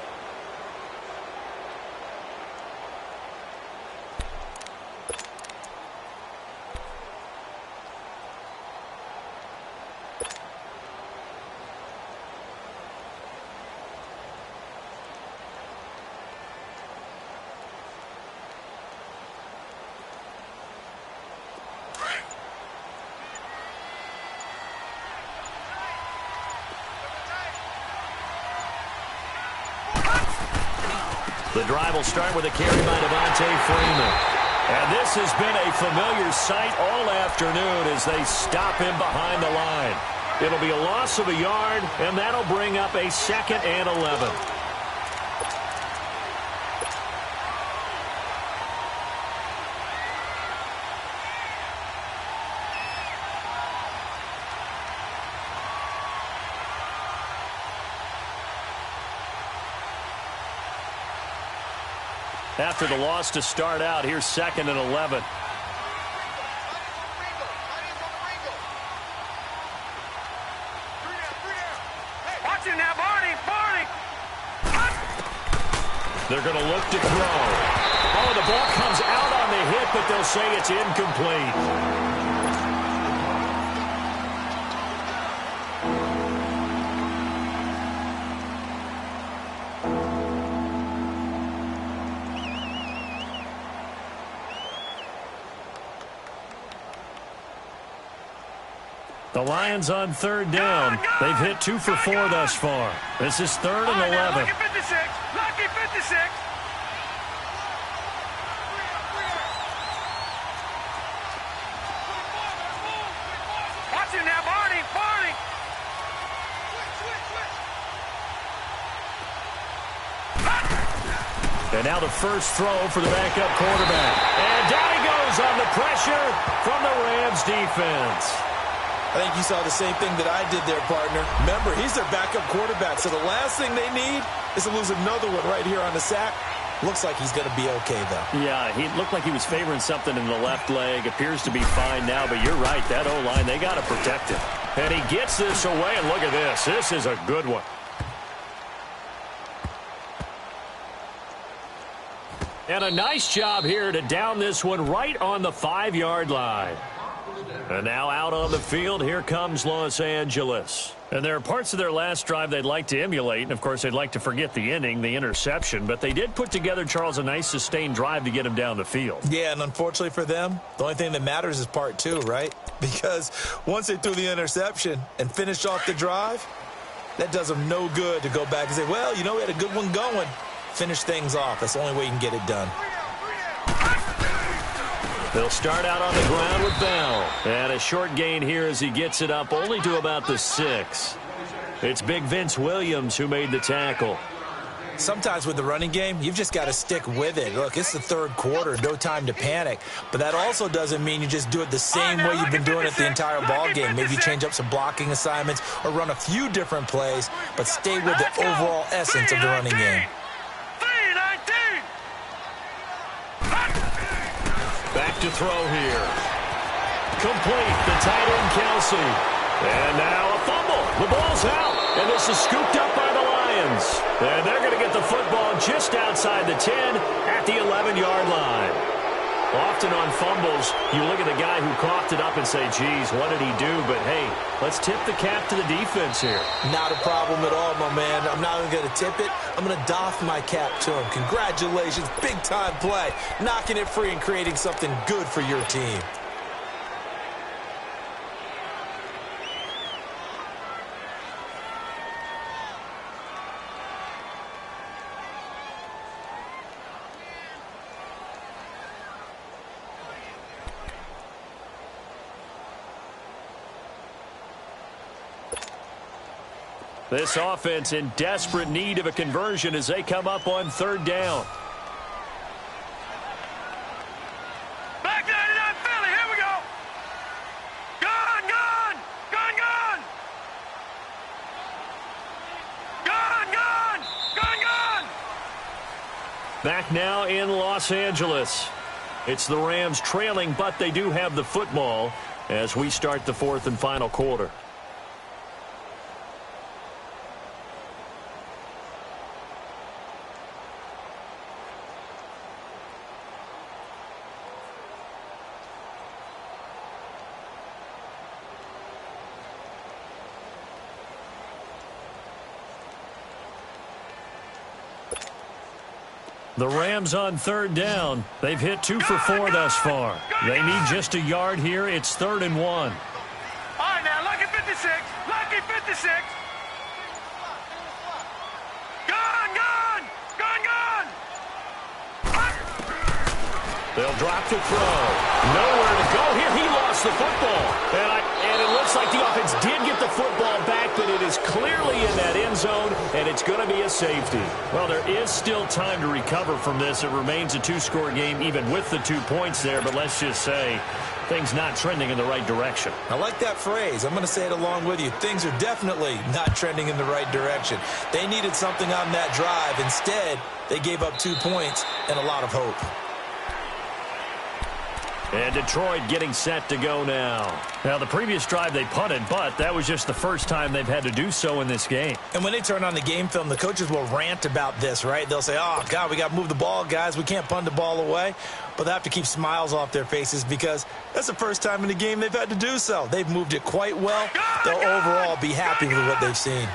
The drive will start with a carry by Devontae Freeman. And this has been a familiar sight all afternoon as they stop him behind the line. It'll be a loss of a yard, and that'll bring up a 2nd and 11. After the loss to start out, here's 2nd and 11. Watch it now, Barney. They're going to look to throw. Oh, the ball comes out on the hit, but they'll say it's incomplete. The Lions on 3rd down. They've hit 2 for 4 thus far. This is 3rd and 11. Lucky 56. Lucky 56. Watch it now, Barney. And now the first throw for the backup quarterback. And down he goes on the pressure from the Rams defense. I think you saw the same thing that I did there, partner. Remember, he's their backup quarterback, so the last thing they need is to lose another one right here on the sack. Looks like he's going to be okay, though. Yeah, he looked like he was favoring something in the left leg. Appears to be fine now, but you're right. That O-line, they got to protect him. And he gets this away, and look at this. This is a good one. And a nice job here to down this one right on the 5-yard line. And now out on the field, here comes Los Angeles. And there are parts of their last drive they'd like to emulate. And, of course, they'd like to forget the inning, the interception. But they did put together, Charles, a nice sustained drive to get him down the field. Yeah, and unfortunately for them, the only thing that matters is part 2, right? Because once they threw the interception and finished off the drive, that does them no good to go back and say, well, you know, we had a good one going. Finish things off. That's the only way you can get it done. They'll start out on the ground with Bell. And a short gain here as he gets it up only to about the 6. It's big Vince Williams who made the tackle. Sometimes with the running game, you've just got to stick with it. Look, it's the third quarter, no time to panic. But that also doesn't mean you just do it the same way you've been doing it the entire ball game. Maybe you change up some blocking assignments or run a few different plays, but stay with the overall essence of the running game. Back to throw here. Complete, the tight end Kelsey. And now a fumble. The ball's out, and this is scooped up by the Lions. And they're going to get the football just outside the 10 at the 11-yard line. Often on fumbles, you look at the guy who coughed it up and say, geez, what did he do? But, hey, let's tip the cap to the defense here. Not a problem at all, my man. I'm not even going to tip it. I'm going to doff my cap to him. Congratulations, big-time play. Knocking it free and creating something good for your team. This offense in desperate need of a conversion as they come up on third down. Back 99 Philly, here we go. Gone, gone, gone, gone. Gone, gone, gone, gone. Back now in Los Angeles. It's the Rams trailing, but they do have the football as we start the fourth and final quarter. The Rams on third down. They've hit 2 for 4 thus far. They need just a yard here. It's 3rd and 1. All right, now, lucky 56. Lucky 56. Gone, gone, gone, gone. They'll drop to throw. Nowhere to go here. He lost the football. And it looks like the offense did get the football back, but it is clearly in that end zone, and it's going to be a safety. Well, there is still time to recover from this. It remains a 2-score game even with the 2 points there, but let's just say things not trending in the right direction. I like that phrase. I'm going to say it along with you. Things are definitely not trending in the right direction. They needed something on that drive. Instead, they gave up 2 points and a lot of hope. And Detroit getting set to go now. Now, the previous drive they punted, but that was just the first time they've had to do so in this game. And when they turn on the game film, the coaches will rant about this, right? They'll say, oh, God, we got to move the ball, guys. We can't punt the ball away. But they have to keep smiles off their faces because that's the first time in the game they've had to do so. They've moved it quite well. They'll overall be happy with what they've seen.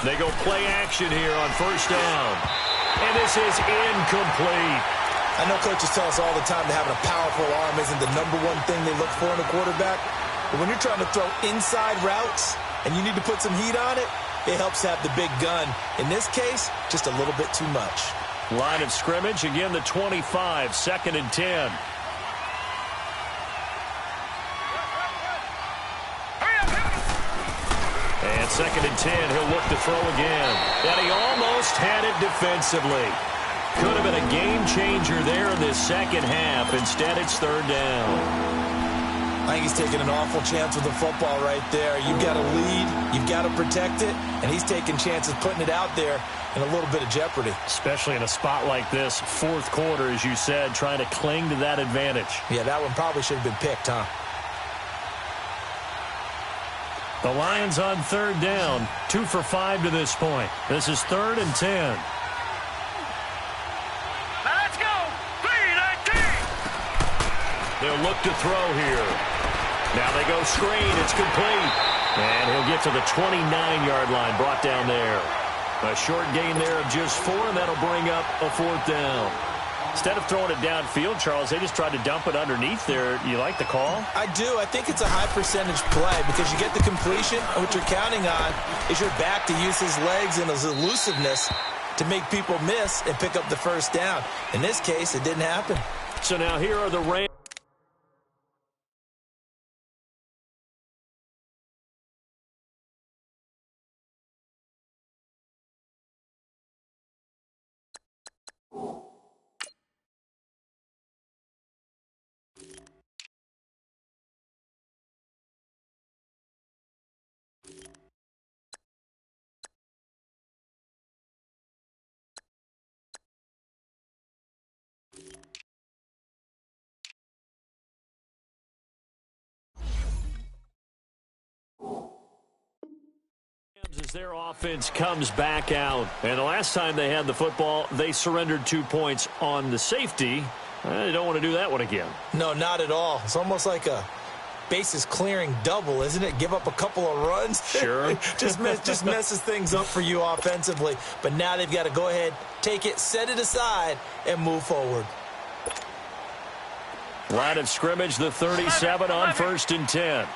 They go play action here on first down. And this is incomplete. I know coaches tell us all the time that having a powerful arm isn't the #1 thing they look for in a quarterback. But when you're trying to throw inside routes and you need to put some heat on it, it helps have the big gun. In this case, just a little bit too much. Line of scrimmage, again the 25, 2nd and 10. And 2nd and 10, he'll look to throw again. And he almost had it defensively. Could have been a game changer there in this second half. Instead, it's 3rd down. I think he's taking an awful chance with the football right there. You've got to lead, you've got to protect it, and he's taking chances putting it out there in a little bit of jeopardy. Especially in a spot like this, 4th quarter, as you said, trying to cling to that advantage. Yeah, that one probably should have been picked, huh? The Lions on 3rd down, 2 for 5 to this point. This is 3rd and 10. Now let's go. 3-19. They'll look to throw here. Now they go screen. It's complete. And he'll get to the 29-yard line, brought down there. A short gain there of just 4, and that'll bring up a 4th down. Instead of throwing it downfield, Charles, they just tried to dump it underneath there. You like the call? I do. I think it's a high percentage play because you get the completion, and what you're counting on is your back to use his legs and his elusiveness to make people miss and pick up the first down. In this case, it didn't happen. So now here are the Rams. As their offense comes back out, and the last time they had the football, they surrendered 2 points on the safety. They don't want to do that one again. No, not at all. It's almost like a bases clearing double, isn't it? Give up a couple of runs. Sure. just messes things up for you offensively. But now they've got to go ahead, take it, set it aside, and move forward. Line of scrimmage, the 37 on 1st and 10.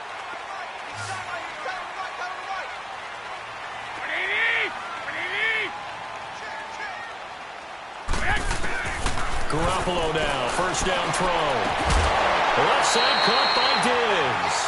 Garoppolo now, first down throw. Left side caught by Diggs.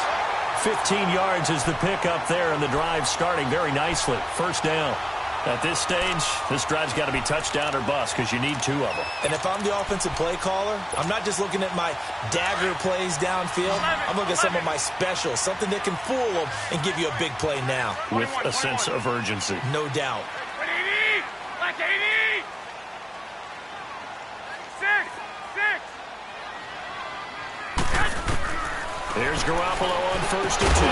15 yards is the pickup there, and the drive starting very nicely. First down. At this stage, this drive's got to be touchdown or bust because you need 2 of them. And if I'm the offensive play caller, I'm not just looking at my dagger plays downfield. I'm looking at some of my specials, something that can fool them and give you a big play now. With a sense of urgency. No doubt. Here's Garoppolo on 1st and 10.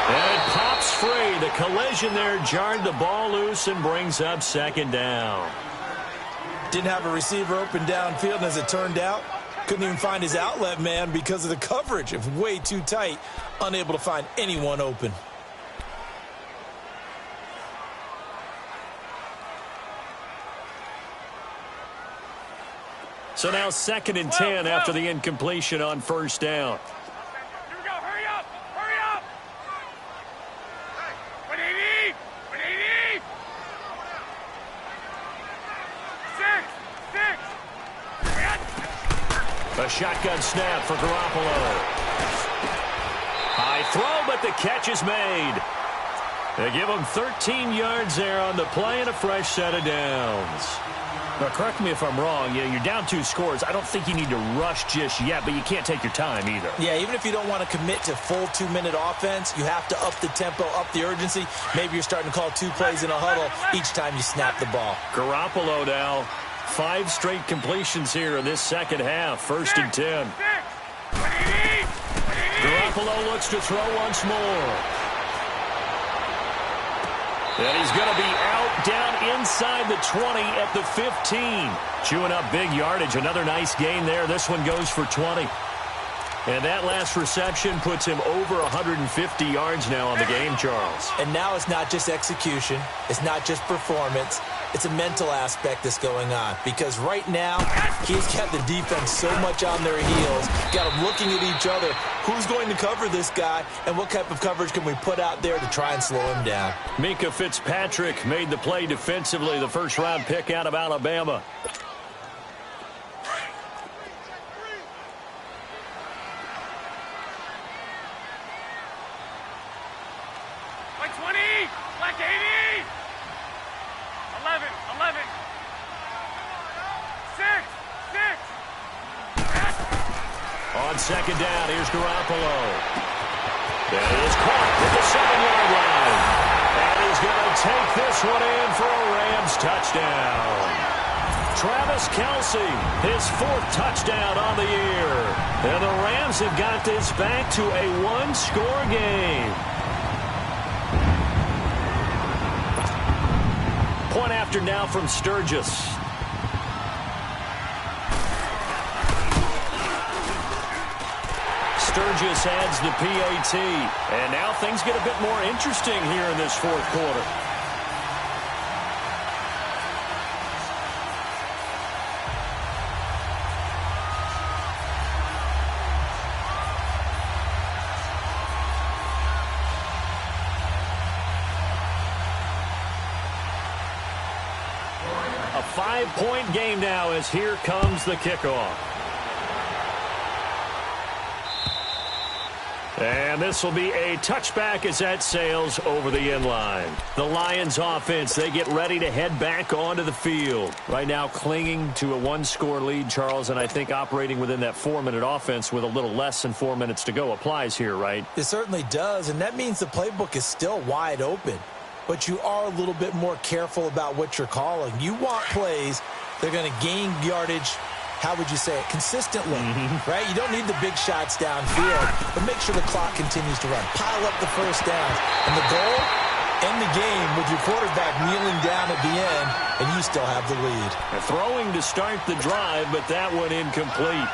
And it pops free. The collision there jarred the ball loose and brings up 2nd down. Didn't have a receiver open downfield, and as it turned out, couldn't even find his outlet man because of the coverage. It was way too tight, unable to find anyone open. So now 2nd and 10 after the incompletion on 1st down. A shotgun snap for Garoppolo. High throw, but the catch is made. They give him 13 yards there on the play and a fresh set of downs. Now, correct me if I'm wrong. You're down 2 scores. I don't think you need to rush just yet, but you can't take your time either. Yeah, even if you don't want to commit to full 2-minute offense, you have to up the tempo, up the urgency. Maybe you're starting to call 2 plays in a huddle each time you snap the ball. Garoppolo now. 5 straight completions here in this second half. 1st and 10. Garoppolo looks to throw once more. And he's going to be out down inside the 20 at the 15. Chewing up big yardage. Another nice gain there. This one goes for 20. And that last reception puts him over 150 yards now on the game, Charles. And now it's not just execution. It's not just performance. It's a mental aspect that's going on. Because right now, he's got the defense so much on their heels. Got them looking at each other. Who's going to cover this guy? And what type of coverage can we put out there to try and slow him down? Minkah Fitzpatrick made the play defensively. The first-round pick out of Alabama. On 2nd down, here's Garoppolo. That is caught at the 7-yard line. And he's going to take this one in for a Rams touchdown. Travis Kelce, his 4th touchdown on the year. And the Rams have got this back to a 1-score game. Point after now from Sturgis. Sturgis adds the PAT. And now things get a bit more interesting here in this 4th quarter. A 5-point game now as here comes the kickoff. And this will be a touchback as that sails over the end line. The Lions offense, they get ready to head back onto the field. Right now clinging to a one-score lead, Charles, and I think operating within that 4-minute offense with a little less than 4 minutes to go applies here, right? It certainly does, and that means the playbook is still wide open. But you are a little bit more careful about what you're calling. You want plays that are going to gain yardage, how would you say it, consistently, right? You don't need the big shots downfield, but make sure the clock continues to run. Pile up the first downs. And the goal, end the game with your quarterback kneeling down at the end, and you still have the lead. Throwing to start the drive, but that one incomplete.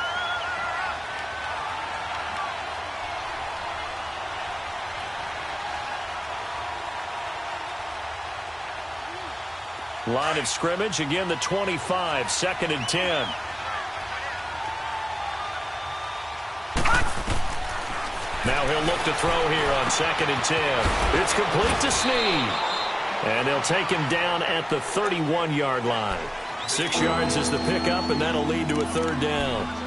Line of scrimmage, again the 25, 2nd and 10. Now he'll look to throw here on 2nd and 10. It's complete to Snead. And they'll take him down at the 31-yard line. 6 yards is the pickup, and that'll lead to a 3rd down.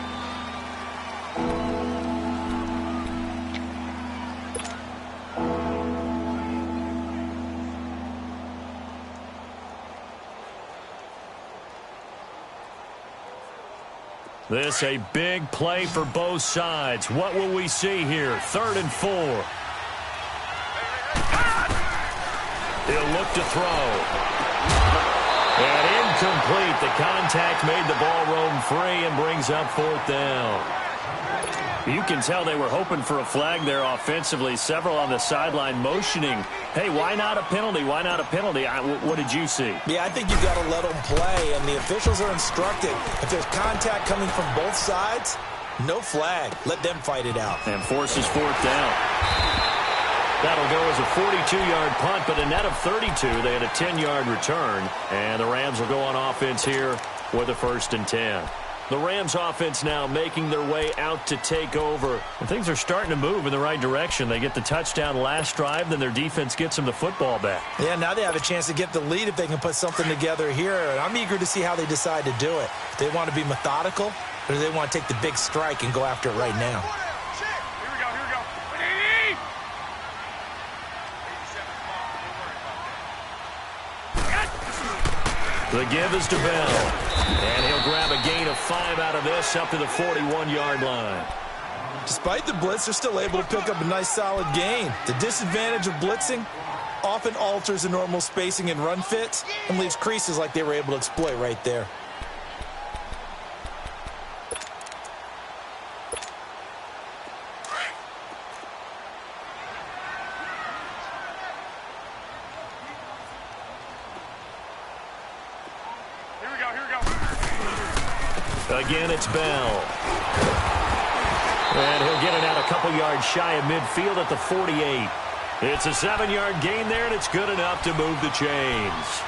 This a big play for both sides. What will we see here? 3rd and 4. He'll look to throw. And incomplete. The contact made the ball roam free and brings up 4th down. You can tell they were hoping for a flag there offensively. Several on the sideline motioning. Hey, why not a penalty? Why not a penalty? What did you see? Yeah, I think you've got to let them play, and the officials are instructed. If there's contact coming from both sides, no flag. Let them fight it out. And forces 4th down. That'll go as a 42-yard punt, but a net of 32. They had a 10-yard return, and the Rams will go on offense here with a 1st and 10. The Rams offense now making their way out to take over. And things are starting to move in the right direction. They get the touchdown last drive, then their defense gets them the football back. Yeah, now they have a chance to get the lead if they can put something together here. And I'm eager to see how they decide to do it. Do they want to be methodical, or do they want to take the big strike and go after it right now? Here we go, here we go. The give is to Bell. And he'll grab a gain of 5 out of this up to the 41-yard line. Despite the blitz, they're still able to pick up a nice solid gain. The disadvantage of blitzing often alters the normal spacing and run fits and leaves creases like they were able to exploit right there. Again, it's Bell. And he'll get it out a couple yards shy of midfield at the 48. It's a 7-yard gain there, and it's good enough to move the chains.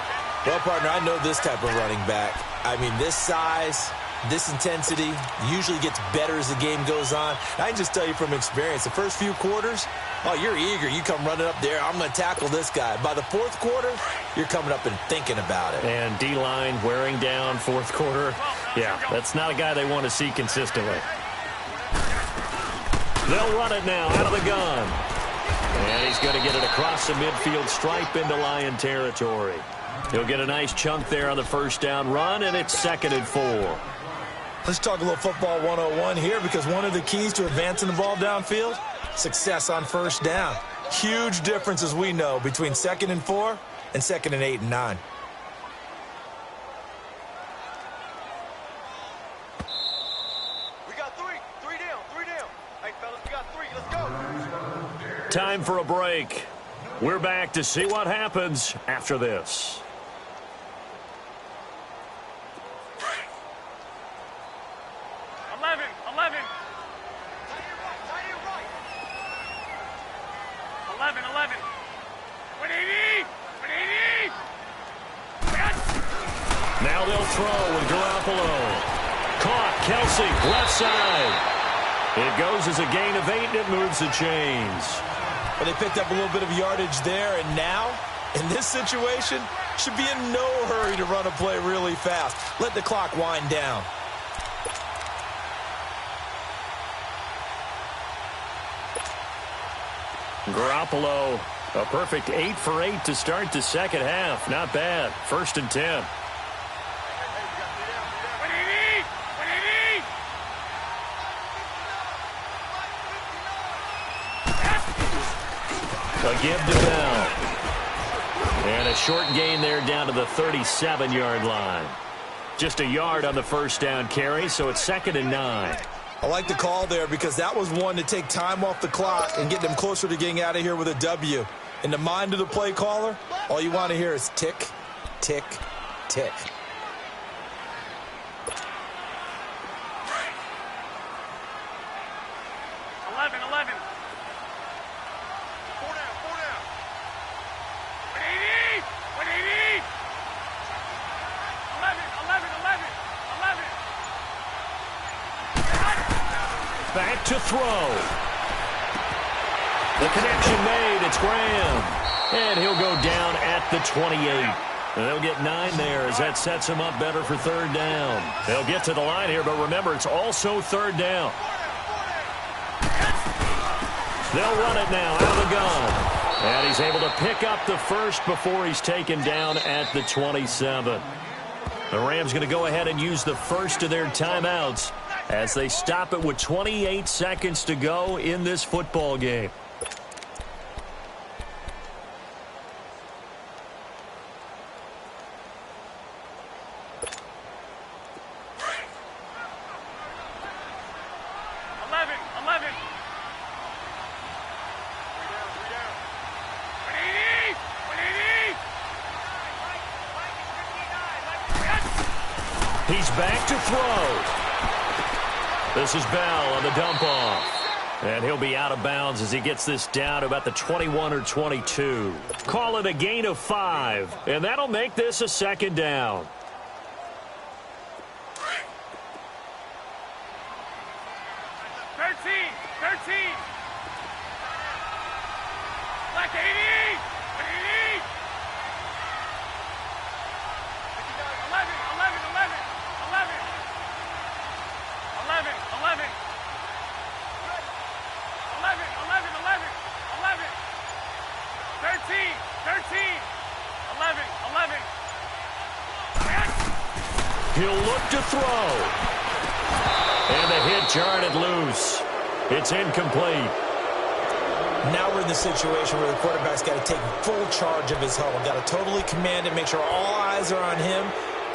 Well, partner, I know this type of running back. I mean, this size, this intensity usually gets better as the game goes on. I can just tell you from experience, the first few quarters, oh, you're eager. You come running up there, I'm going to tackle this guy. By the 4th quarter, you're coming up and thinking about it. And D-line wearing down 4th quarter. Yeah, that's not a guy they want to see consistently. They'll run it now out of the gun. And he's going to get it across the midfield stripe into Lion territory. He'll get a nice chunk there on the 1st down run, and it's 2nd and 4. Let's talk a little football 101 here, because one of the keys to advancing the ball downfield, success on 1st down. Huge difference, as we know, between 2nd and 4 and 2nd and 8 and 9. Time for a break. We're back to see what happens after this. Now they'll throw with Garoppolo. Caught, Kelsey, left side. It goes as a gain of 8, and it moves the chains. Well, they picked up a little bit of yardage there, and now, in this situation, should be in no hurry to run a play really fast. Let the clock wind down. Garoppolo, a perfect 8 for 8 to start the second half. Not bad. 1st and 10. A give to Bell. And a short gain there down to the 37-yard line. Just a yard on the first down carry, so it's 2nd and 9. I like the call there because that was one to take time off the clock and get them closer to getting out of here with a W. In the mind of the play caller, all you want to hear is tick, tick, tick. Back to throw. The connection made. It's Graham. And he'll go down at the 28. They'll get 9 there as that sets him up better for 3rd down. They'll get to the line here, but remember, it's also 3rd down. They'll run it now out of the gun. And he's able to pick up the first before he's taken down at the 27. The Rams going to go ahead and use the first of their timeouts as they stop it with 28 seconds to go in this football game. He's back to throw. This is Bell on the dump off. And he'll be out of bounds as he gets this down to about the 21 or 22. Call it a gain of 5. And that'll make this a 2nd down. He'll look to throw. And the hit jarred it loose. It's incomplete. Now we're in the situation where the quarterback's got to take full charge of his huddle. Got to totally command it, make sure all eyes are on him.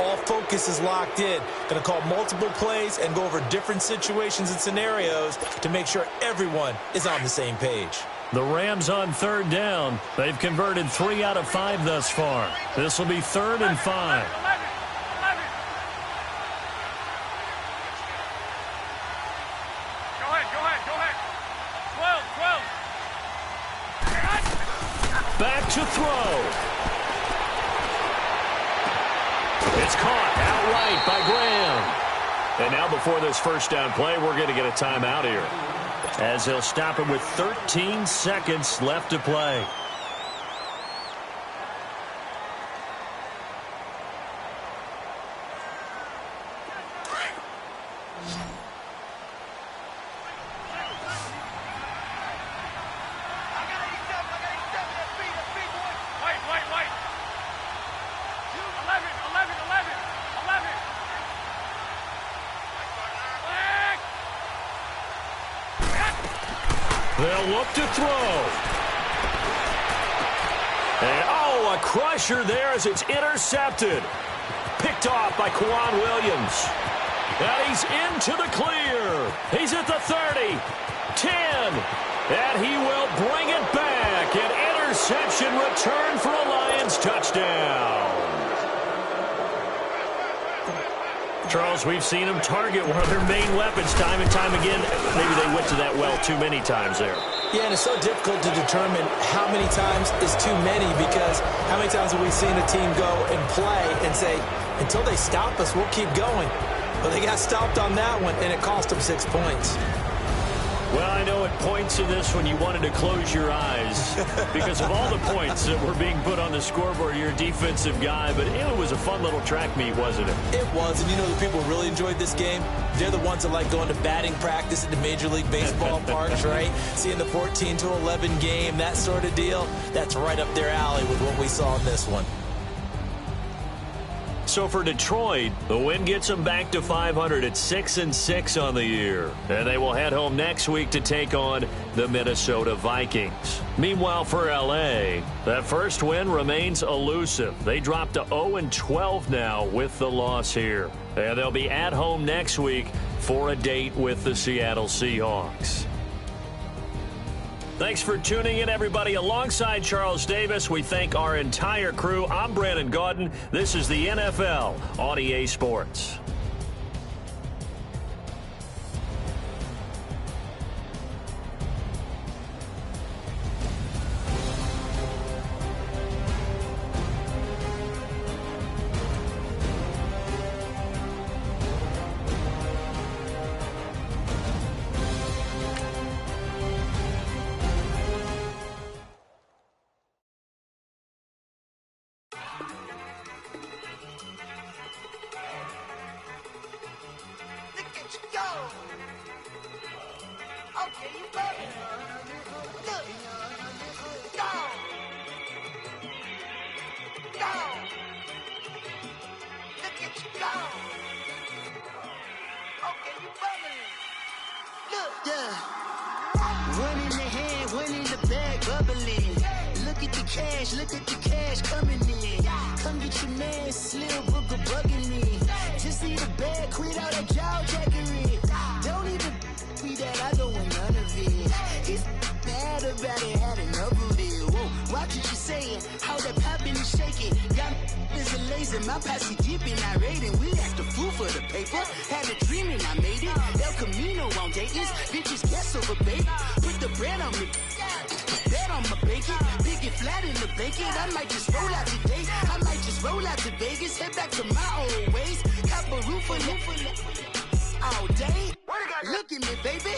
All focus is locked in. Going to call multiple plays and go over different situations and scenarios to make sure everyone is on the same page. The Rams on 3rd down. They've converted 3 out of 5 thus far. This will be 3rd and 5. Back to throw. It's caught outright by Graham. And now before this first down play, we're going to get a timeout here, as they'll stop it with 13 seconds left to play. They'll look to throw. And, oh, a crusher there as it's intercepted. Picked off by Kwan Williams. And he's into the clear. He's at the 30, 10, and he will bring it back. An interception return for a Lions touchdown. Charles, we've seen them target one of their main weapons time and time again. Maybe they went to that well too many times there. Yeah, and it's so difficult to determine how many times is too many, because how many times have we seen a team go and play and say, until they stop us, we'll keep going. But they got stopped on that one, and it cost them 6 points. Well, I know at points in this when you wanted to close your eyes because of all the points that were being put on the scoreboard. You're a defensive guy, but it was a fun little track meet, wasn't it? It was, and you know the people who really enjoyed this game? They're the ones that like going to batting practice at the Major League Baseball parks, right? Seeing the 14-11 game, that sort of deal. That's right up their alley with what we saw in this one. So for Detroit, the win gets them back to 500 at 6-6 on the year. And they will head home next week to take on the Minnesota Vikings. Meanwhile, for L.A., that first win remains elusive. They drop to 0-12 now with the loss here. And they'll be at home next week for a date with the Seattle Seahawks. Thanks for tuning in, everybody. Alongside Charles Davis, we thank our entire crew. I'm Brandon Gaudin. This is the NFL on EA Sports. Look at the cash coming in. Come get your man, Slim Booker bugging me. Just need a bag, quit all that jaw jackery. Don't even be that, I don't want none of it. He's mad about it, had enough of it. Whoa, watch what you saying, how that poppin' and shaking. Got is a laser, my posse deep and I raiding. We act a fool for the paper. Had a dream and I made it. El Camino on Dayton's, bitches guess over baby. Put the bread on me. Bet on my bacon, big and flat in the bacon. I might just roll out today. I might just roll out to Vegas, head back to my old ways. Cop a roof for all day. Look at me, baby.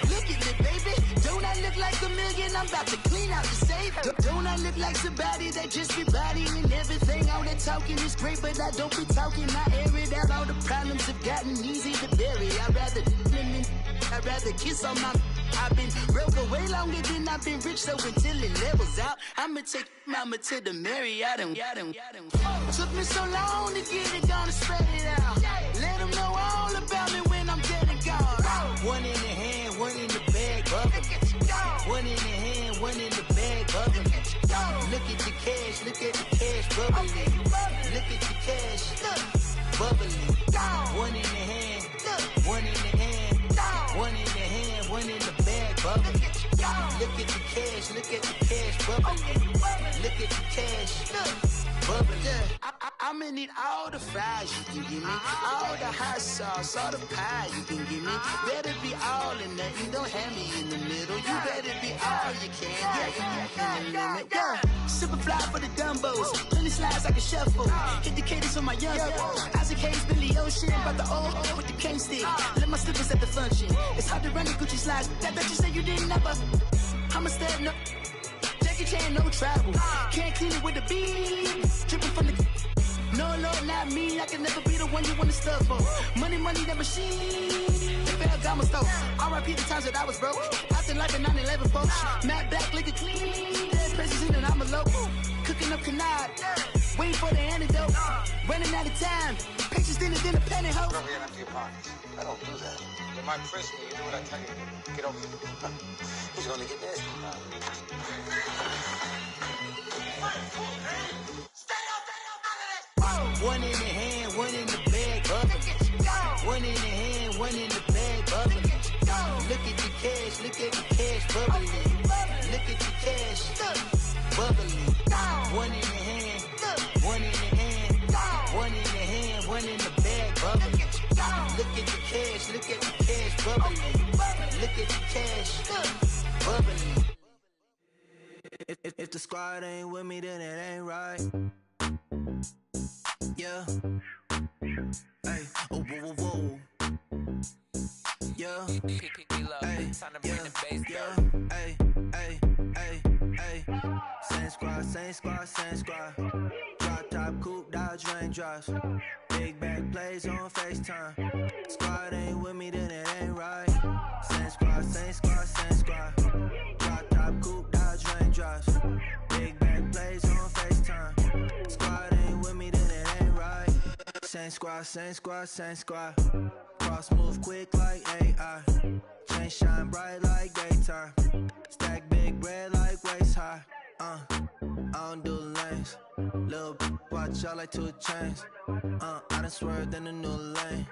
Look at me, baby. Don't I look like a million? I'm about to clean out the safe. Don't I look like somebody that just be bodying everything? All that talking is great, but I don't be talking. I air it out. All the problems have gotten easy to bury. I'd rather kiss on my. I've been broke way longer than I've been rich, so until it levels out, I'ma take mama to the Marriott and took me so long to get it, gonna spread it out. Let them know all about me when I'm dead and gone. One in the hand, one in the bag, bubble. One in the hand, one in the bag, bubble. Look at the cash, look at the cash bubbling. Look at the cash, bubbling. One in the hand, one in the hand, one in the hand, one in the bag, bubbling. Look at the cash, look at the cash bubbling. Look at the cash, bubbling. I'm gonna need all the fries you can give me, all the hot sauce, all the pie you can give me. Better be all in nothing, don't have me in the middle. You better be all you can, yeah, in the limit. Yeah, super fly for the Dumbos, plenty slides like a shuffle. Hit the cadence on my young Isaac Hayes, Billy Ocean, about the old with the cane stick. Let my slippers at the function. It's hard to run the Gucci slides. That you say you didn't never. I'm a step no. Jackie Chan, no travel. Can't clean it with the beam. Dripping from the. No, Lord, not me. I can never be the one you want to stuff for. Money, that machine. The bell got my stove. R.I.P. the times that I was broke. Acting like a 9/11 folks. Matte black, liquor clean. Dead president and I'm a local. Cooking up canard. Waiting for the antidote. Running out of time. Patience thinner than a penny hoe. Over here and empty your pockets. I don't do that. In my prison, you do what I tell you to. Get over here. He's gonna get nasty. One in the hand, one in the bag, bubbling. One in the hand, one in the bag, bubbling. Look at the cash, look at the cash, bubbling. Look at the cash, bubbling. One in the hand, one in the hand, one in the hand, one in the bag, bubbling. Look at the cash, look at the cash, bubbling. Look at the cash, bubbling. If the squad ain't with me, then it ain't right. Yeah. Hey. Oh, whoa, whoa, whoa. Yeah. Hey. Yeah. same squad. Drop top, coupe, dodge raindrops. Big back plays on FaceTime. Squad ain't with me, then it ain't right. Same squad, same squad, same squad. Drop top, coupe, dodge raindrops. Big back plays on FaceTime. Squad ain't with me, then it ain't right. Same squad, same squad, same squad. Cross move quick like AI. Chain shine bright like daytime. Stack big bread like waist high. I don't do lanes. Lil' watch out like 2 chains. I done swerved in a new lane.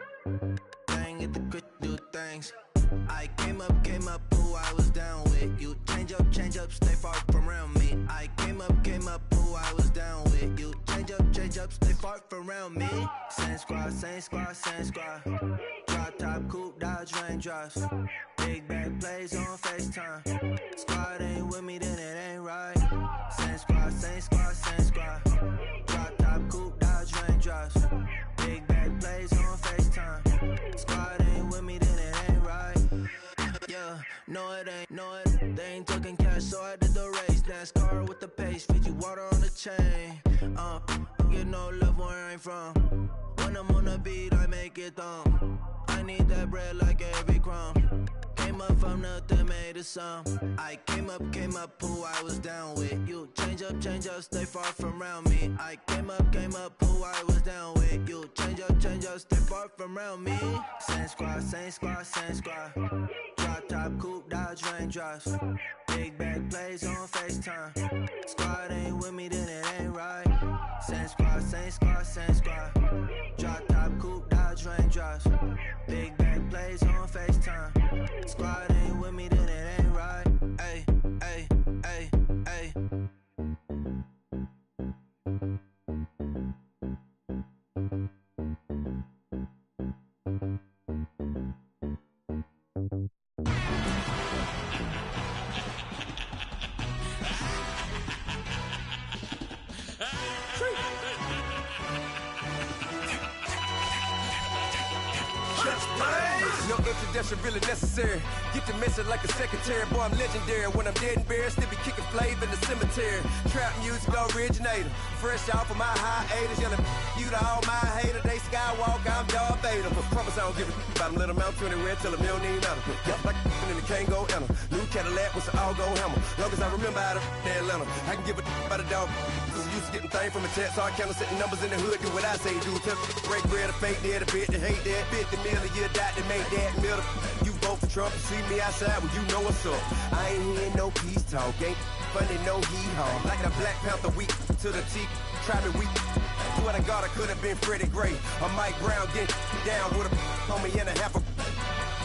Bang at the crit, do things. I came up, who I was down with. You change up, stay far from around me. I came up, who I was down with. You change up, stay far from around me. Same squad, same squad, same squad. Drop top, coupe, dodge raindrops. Big back plays on FaceTime. Squad ain't with me, then it ain't right. Same squad, same squad, same squad. Drop top, coupe, dodge raindrops. Big back plays on FaceTime. Squad ain't with me, then it ain't right. Yeah, no it ain't, they ain't talking cash, so I did the race. NASCAR with the pace, fit you water on the chain. Get no love where I ain't from. When I'm on the beat, I make it thumb. I need that bread like every crumb. Came up from nothing, made a sum. I came up, who I was down with. You change up, stay far from around me. I came up, who I was down with. You change up, stay far from around me. Same squad, same squad, same squad. Drop top, coupe, dodge raindrops. Big back plays on FaceTime. Squad ain't with me, then it ain't right. Same squad, same squad, same squad. Drop top, coupe, dodge raindrops. Big back plays on FaceTime. Squad ain't with me, then it ain't right. Ay, ay, ay, ay. No introduction really necessary. Get the message like a secretary. Boy, I'm legendary. When I'm dead and buried, still be kicking flavor in the cemetery. Trap music originator. Fresh off of my hiatus. Yelling you to all my haters. They skywalk, I'm Darth Vader. But promise I don't give a about them. Let them out to anywhere till them don't need matter. Yeah, like and the can't go enter. New Cadillac with an all-go hammer. Long as I remember how to Atlanta. I can give a about a dog. Cause I'm used to getting things from a text. So I count setting numbers in the hood. Do what I say do. Tell break bread, a fake dead, a bit to hate that. 50 million, you die to make that middle. You vote for Trump, you see me outside, well you know what's up. I ain't hearing no peace talk, ain't funny, no hee-haw. Like the Black Panther weak to the teeth, try me weak. Swear to God I could have been Freddie Gray. Or Mike Brown getting down with a on me and a half a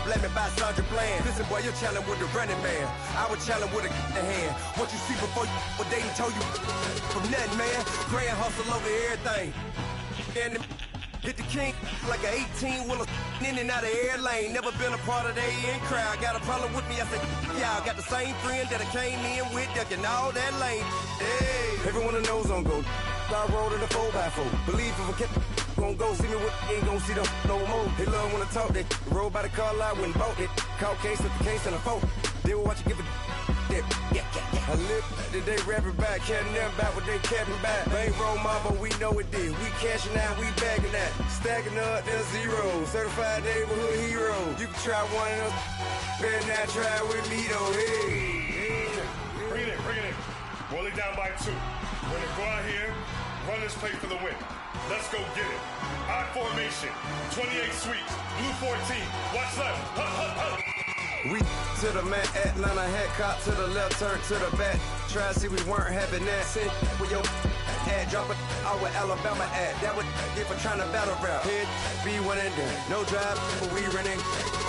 blame me by Sandra Bland. Listen boy, you're challenging with the running man. I was challenging with a hand. What you see before you, what they told you from nothing, man. Grand hustle over everything. And hit the king like an 18-wheeler in and out of air lane. Never been a part of the in crowd. Got a problem with me, I said, y'all got the same friend that I came in with, ducking all that lane. Hey, everyone knows on go. I rolled in a 4x4. Believe if I kept gon' go see me with ain't gon' see them no more. They love when I talk that. Roll by the car lot when bought it. Caught case with the case and a phone. They will watch you give a that. I live that they rapping back, caring them back what they capping back. Bankroll mama, we know it did. We cashing out, we bagging that. Stacking up, there's zero. Certified neighborhood hero. You can try one of those, better not try with me though. Hey. Bring it in. Roll it down by 2. We're gonna go out here, run this play for the win. Let's go get it. I formation, 28 sweeps, blue 14. Watch left. Hup. We to the man, Atlanta hat cop to the left, turn to the back. Try to see we weren't having that. Send with your ad, drop it out with Alabama ad. That would if I'm trying to battle rap. Head be one and done. No drive, but we running.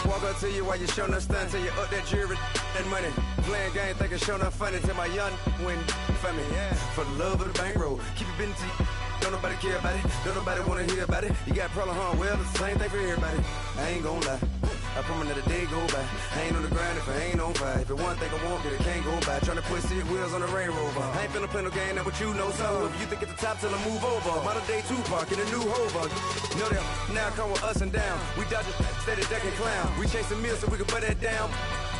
Walk up to you while you showing us stun till you up that jewelry and money. Playing game, thinking showing up funny till my young win for me. Yeah. For the love of the bankroll, keep it busy. Don't nobody care about it. Don't nobody wanna hear about it. You got problem, huh? Well, it's the same thing for everybody. I ain't gon' lie. I promise that a day go by. I ain't on the grind if I ain't on fire. If it one thing I want, then it can't go by. Tryna put seat wheels on the Range Rover. I ain't finna play no game, that what you know. So if you think at the top till I move over. Modern day Tupac in a new Hova. Know that now come with us and down. We dodge it, steady ducking clown. We chasing meals so we can put that down.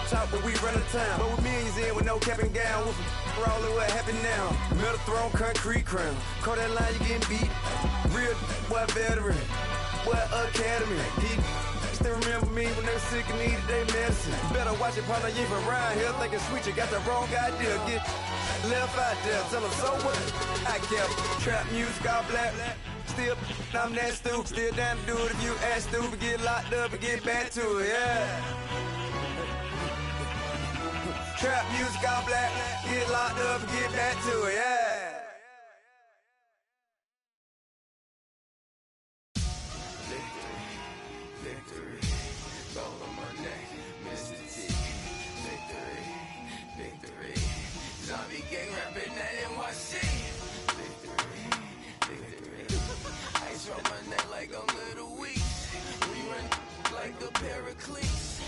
Talk, but we run the town. But with millions in with no cap and gown. We're all what happened now. Metal throne, concrete crown. Call that line, you getting beat. Real boy veteran. Boy academy. He still remember me when they were sick and needed their medicine. Better watch it, partner, you ain't from around here thinking sweet. You got the wrong idea. Get left out there. Tell them so what? I kept trap music all black. Still, I'm that stupid. Still down to do it if you ask stupid. Get locked up and get back to it, yeah. Trap music all black. Get locked up and get back to it, yeah.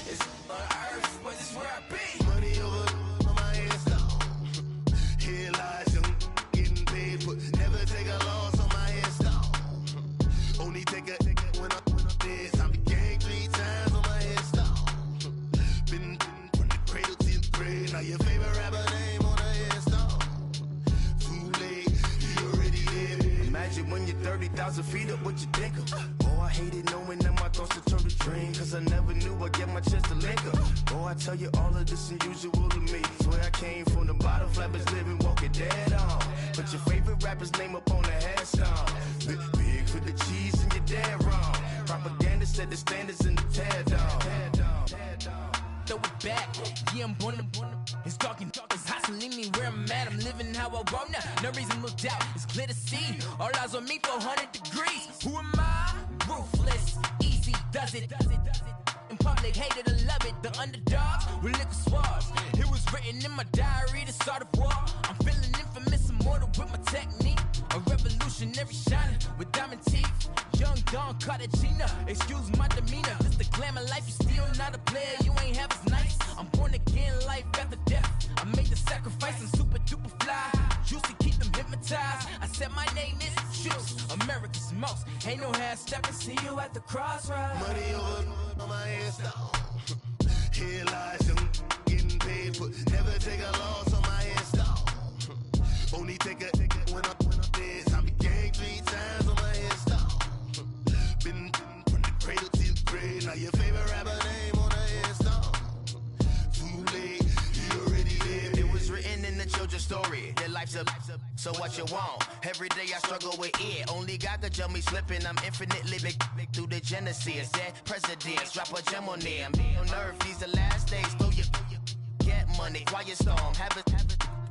It's on earth, but it's where I be. Money over on my hands down. Here lies young, getting paid, but never take a loss on my hands down. Only take a when I'm dead. I be gang 3 times on my hands down. Been from the cradle to the grave. Now your favorite rapper name on the hands down. Too late, you already live. Imagine when you're 30,000 feet up, what you think of? Oh, I hated knowing that my thoughts would turn to dream. Cause I never knew I'd get my chance to link up. Oh, I tell you all of this unusual to me. Swear I came from the bottom, flappers living, walking dead on. Put your favorite rapper's name up on the headstone. Big for the cheese and you're dead wrong. Propaganda set the standards in the tear down. Throw it back, yeah, I'm born to it's talking, it's hustling me where I'm at. I'm living how I want now. No reason to doubt, it's clear to see. All eyes on me, 400 degrees. Who am I? Ruthless, easy, does it. In public, hated or love it. The underdogs with liquor swabs. It was written in my diary, the start of war. I'm feeling infamous, immortal with my technique. A revolutionary shining with diamond teeth. Young Don Cartagena, excuse my demeanor. This the glamour life, you still not a player, you ain't half as nice. I'm born again, life after death. I made the sacrifice and super duper fly. Juicy, keep them hypnotized. I said my name is Juice, America's most. Ain't no half stepping, see you at the crossroads. Money over on my hands down. Here lies young, getting paid, but never take a loss on my hands down. Only take a when I'm dead. I be gang 3 times on my hands down. Been from the cradle to the grave. Now your favorite rapper name on the hands down. Too late, you already live. It was written in the children's story. Their life's a so what you want? Every day I struggle with it. Only God could tell me slipping. I'm infinitely big through the genesis. Dead presidents, drop a gem on them. On earth, these the last days. Throw your get money, quiet storm. Have it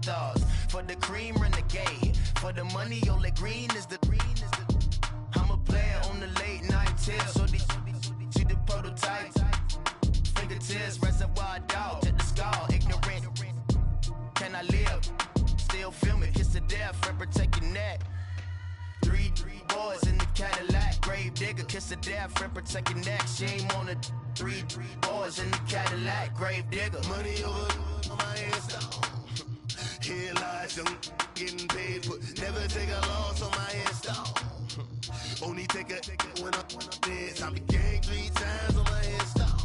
stars. For the cream, renegade. For the money, only green is the I'm a player on the late night tips. So these see the prototype. Fingertips, reservoir dog. Check the skull, ignorant. Can I live? Still film it, kiss to death, friend protect your neck. 3 boys in the Cadillac, grave digger, kiss to death, friend protect your neck. Shame on the 3 boys in the Cadillac, grave digger. Money over on my hands down. Here lies young, getting paid, but never take a loss on my hands down. Only take a when I'm dead. I be gang 3 times on my hands down.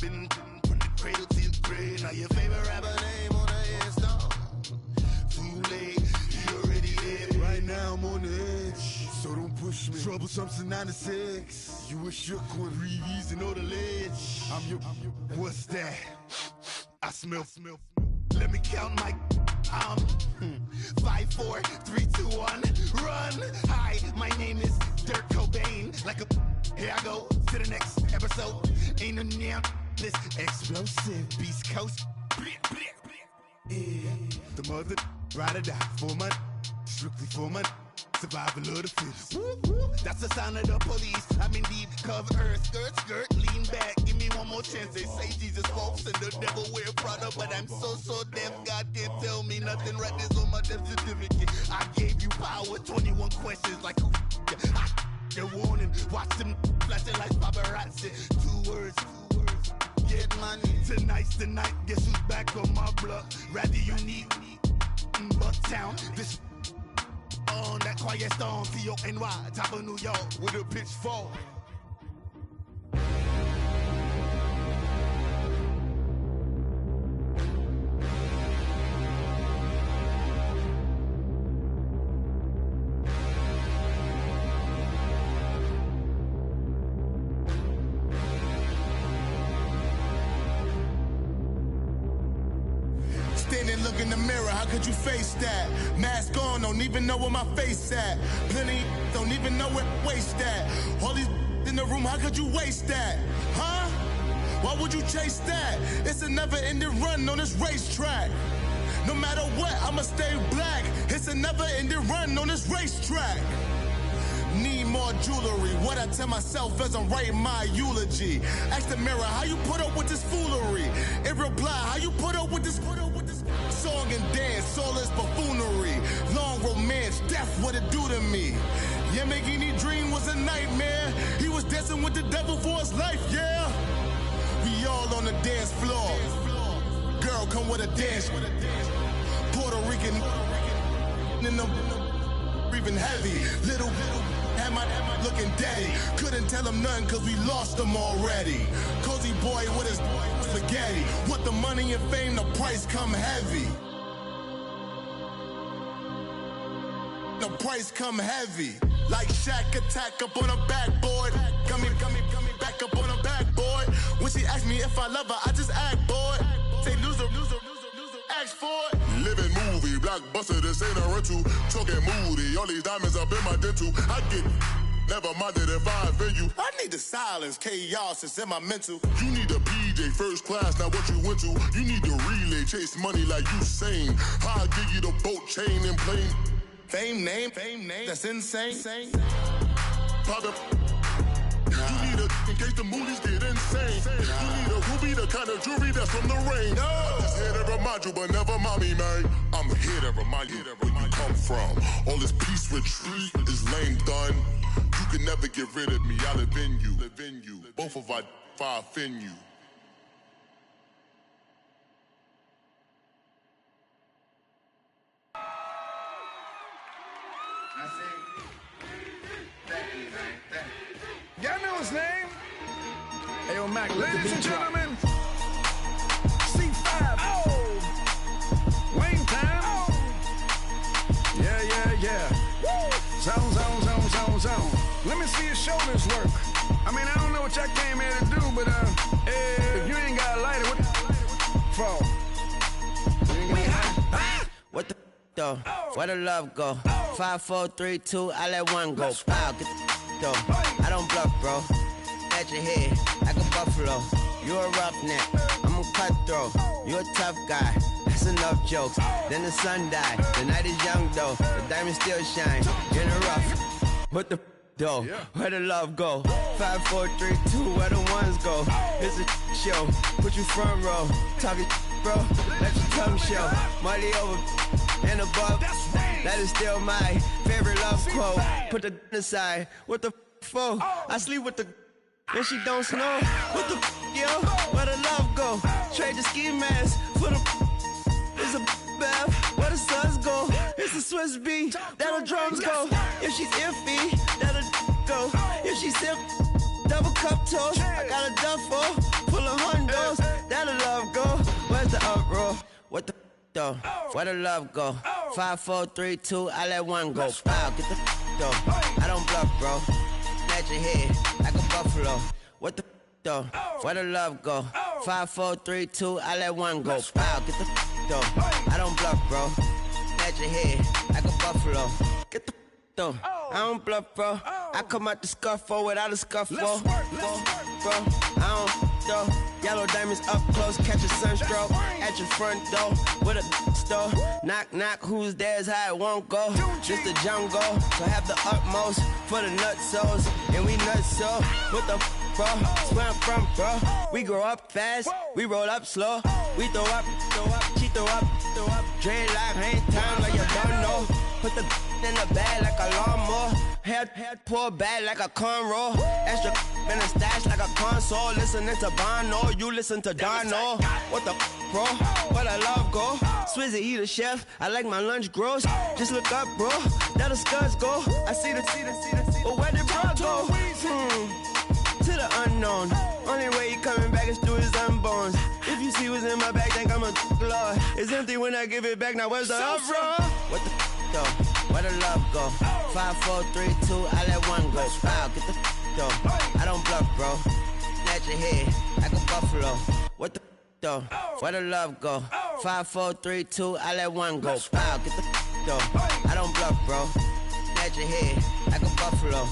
Been from the cradle to the grave. Now your favorite rapper name on the hands down. Too late, you already live. Right now I'm on the edge, so don't push me. Troublesome to 9 to 6. You a shook one, breathe and know the ledge. I'm your, what's that? I smell. Let me count my 5, 4, 3, 2, 1, run. Hi, my name is Dirk Cobain. Like a, here I go to the next episode. Ain't a damn this explosive Beast Coast. Yeah. The mother ride or die for money, strictly for money. Survival of the fittest. That's the sound of the police. I'm in deep cover earth, skirt, lean back. Give me one more chance. They say Jesus walks and the devil wear Prada, but I'm so deaf. God can't tell me nothing. Right there's on my death certificate. I gave you power. 21 questions like who? They're warning. Watch them flashing like paparazzi. 2 words. Get money. Tonight's the night. Guess who's back on my block? Rather you need Bucktown. This on that quiet storm, T-O-N-Y, top of New York with a pitchfork. in and look in the mirror, how could you face that? Mask on, don't even know where my face at. Plenty don't even know where waist at. All these in the room, how could you waste that? Huh? Why would you chase that? It's a never-ending run on this racetrack. No matter what, I'ma stay black. It's a never-ending run on this racetrack. Need more jewelry. What I tell myself as I'm writing my eulogy. Ask the mirror, how you put up with this foolery? In reply, how you put up with this song and dance, all this buffoonery. Long romance, death, what it do to me? Yamagini dream was a nightmare. He was dancing with the devil for his life, yeah. We all on the dance floor. Girl, come with a dance. Puerto Rican in them breathing heavy. Little am I looking daddy. Couldn't tell him nothing cause we lost him already. Cozy boy with his spaghetti. Want the money and fame, the price come heavy. The price come heavy. Like Shaq attack up on a backboard. Gummy, back up on a backboard. When she asked me if I love her, I just act bored. Say loser, ask for it. Living movie, blockbuster, this ain't a rental. Talking moody, all these diamonds up in my dental. I get never minded if I offend you. I need the silence, chaos is in my mental. You need a PJ, first class, not what you went to. You need the relay, chase money like you sane. I'll give you the boat, chain, and plane. Fame name, that's insane. Pop it. You need a, in case the movies get insane. You need a ruby, the kind of jewelry that's from the rain. I'm just here to remind you, but never mommy, man. I'm here to remind you where you come from. All this peace retreat is lame done. You can never get rid of me, I live in you. Both of our offend you. Y'all know his name? Ayo, Mac, ladies and gentlemen, C5. Oh! Wayne time. Oh! Yeah. Woo! Zone. Let me see your shoulders work. I mean, I don't know what y'all came here to do, but if you ain't got a lighter, what for? What the though? Where the love go? 5, 4, 3, 2, I let one go. Wow, get the though. I don't bluff, bro. At your head, like a buffalo. You a roughneck, I'm a cutthroat. You a tough guy, that's enough jokes. Then the sun died, the night is young though. The diamonds still shine, in the rough. What the though? Where the love go? 5, 4, 3, 2, where the ones go? It's a show, put you front row. Talking bro, let your tongue show. Money over and above, that is still my favorite love quote. Put the aside, what the for? I sleep with the and she don't snow. What the yo? Where the love go? Trade the ski mask for the it's a bath. Where the suns go? It's a Swiss beat. That'll drums go. If she's iffy, that'll go. If she's sip, double cup toast. I got a duffel full of hundos. That'll love go. Where's the uproar? What the though? Where the love go? 5, 4, 3, 2, I let one go. Wow, get the though. I don't bluff, bro. At your head, like a buffalo. What the though? Where the love go? 5, 4, 3, 2, I let one go. Wow, get the though. I don't bluff, bro. At your head, like a buffalo. Get the though. I don't bluff, bro. I come out the scuffle without a scuffle. Bro, I don't though. Yellow diamonds up close, catch a sunstroke at your front door with a store. Knock, knock, who's there's how it won't go. Just the jungle, so have the utmost for the nutsos. And we nuts so, what the bro? Where I'm from, bro. We grow up fast, we roll up slow. We throw up, she throw up. Dreadlock, ain't time like you don't know. Put the in the bag like a lawnmower. Head pull back like a cornrow. Extra in a stash like a console. Listening to Bono, you listen to Dono. What the bro? Where the love go? Swizzy, he the chef. I like my lunch gross. Just look up, bro. That the scuds go. I see the. But where did bro go? To the unknown. Only way he coming back is through his unborns. If you see what's in my bag, think I'm a lord. It's empty when I give it back. Now where's the uproar? What the though? Where the love go? 5, 4, 3, 2, I let one go. Wow, get the though. I don't bluff, bro. At your head, like a buffalo. What the though? Where the love go? 5, 4, 3, 2, I let one go. Wow, get the though. I don't bluff, bro. At your head like a buffalo.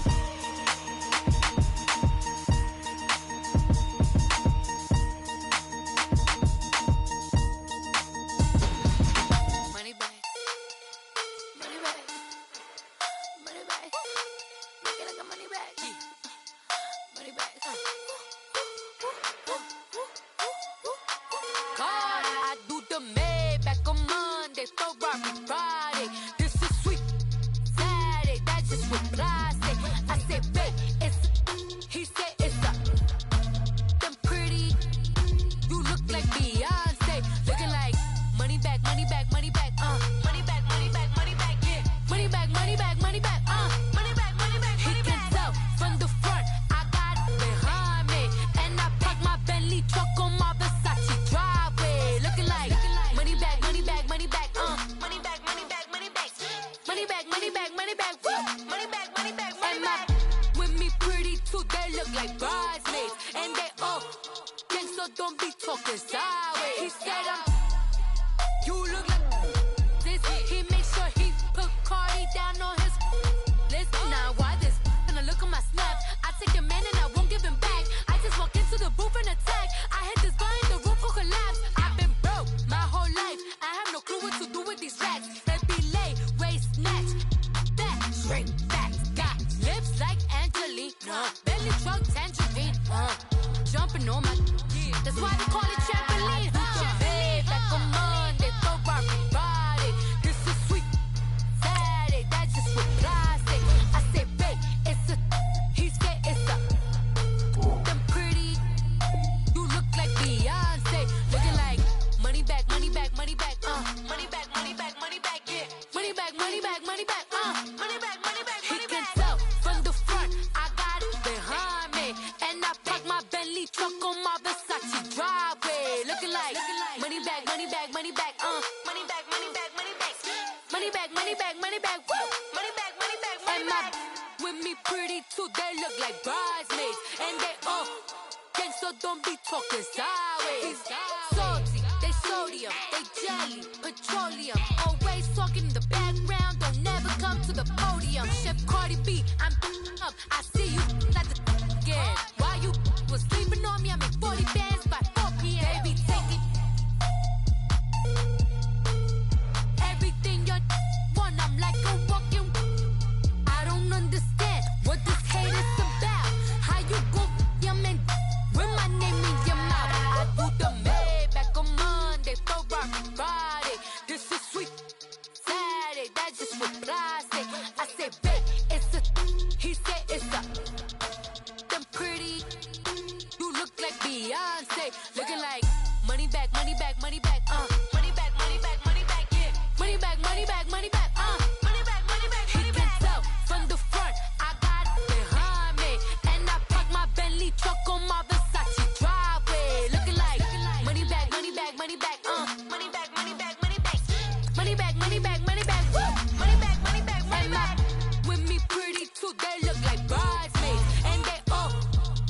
They look like bridesmaids, and they all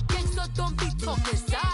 gang, so don't be talking side.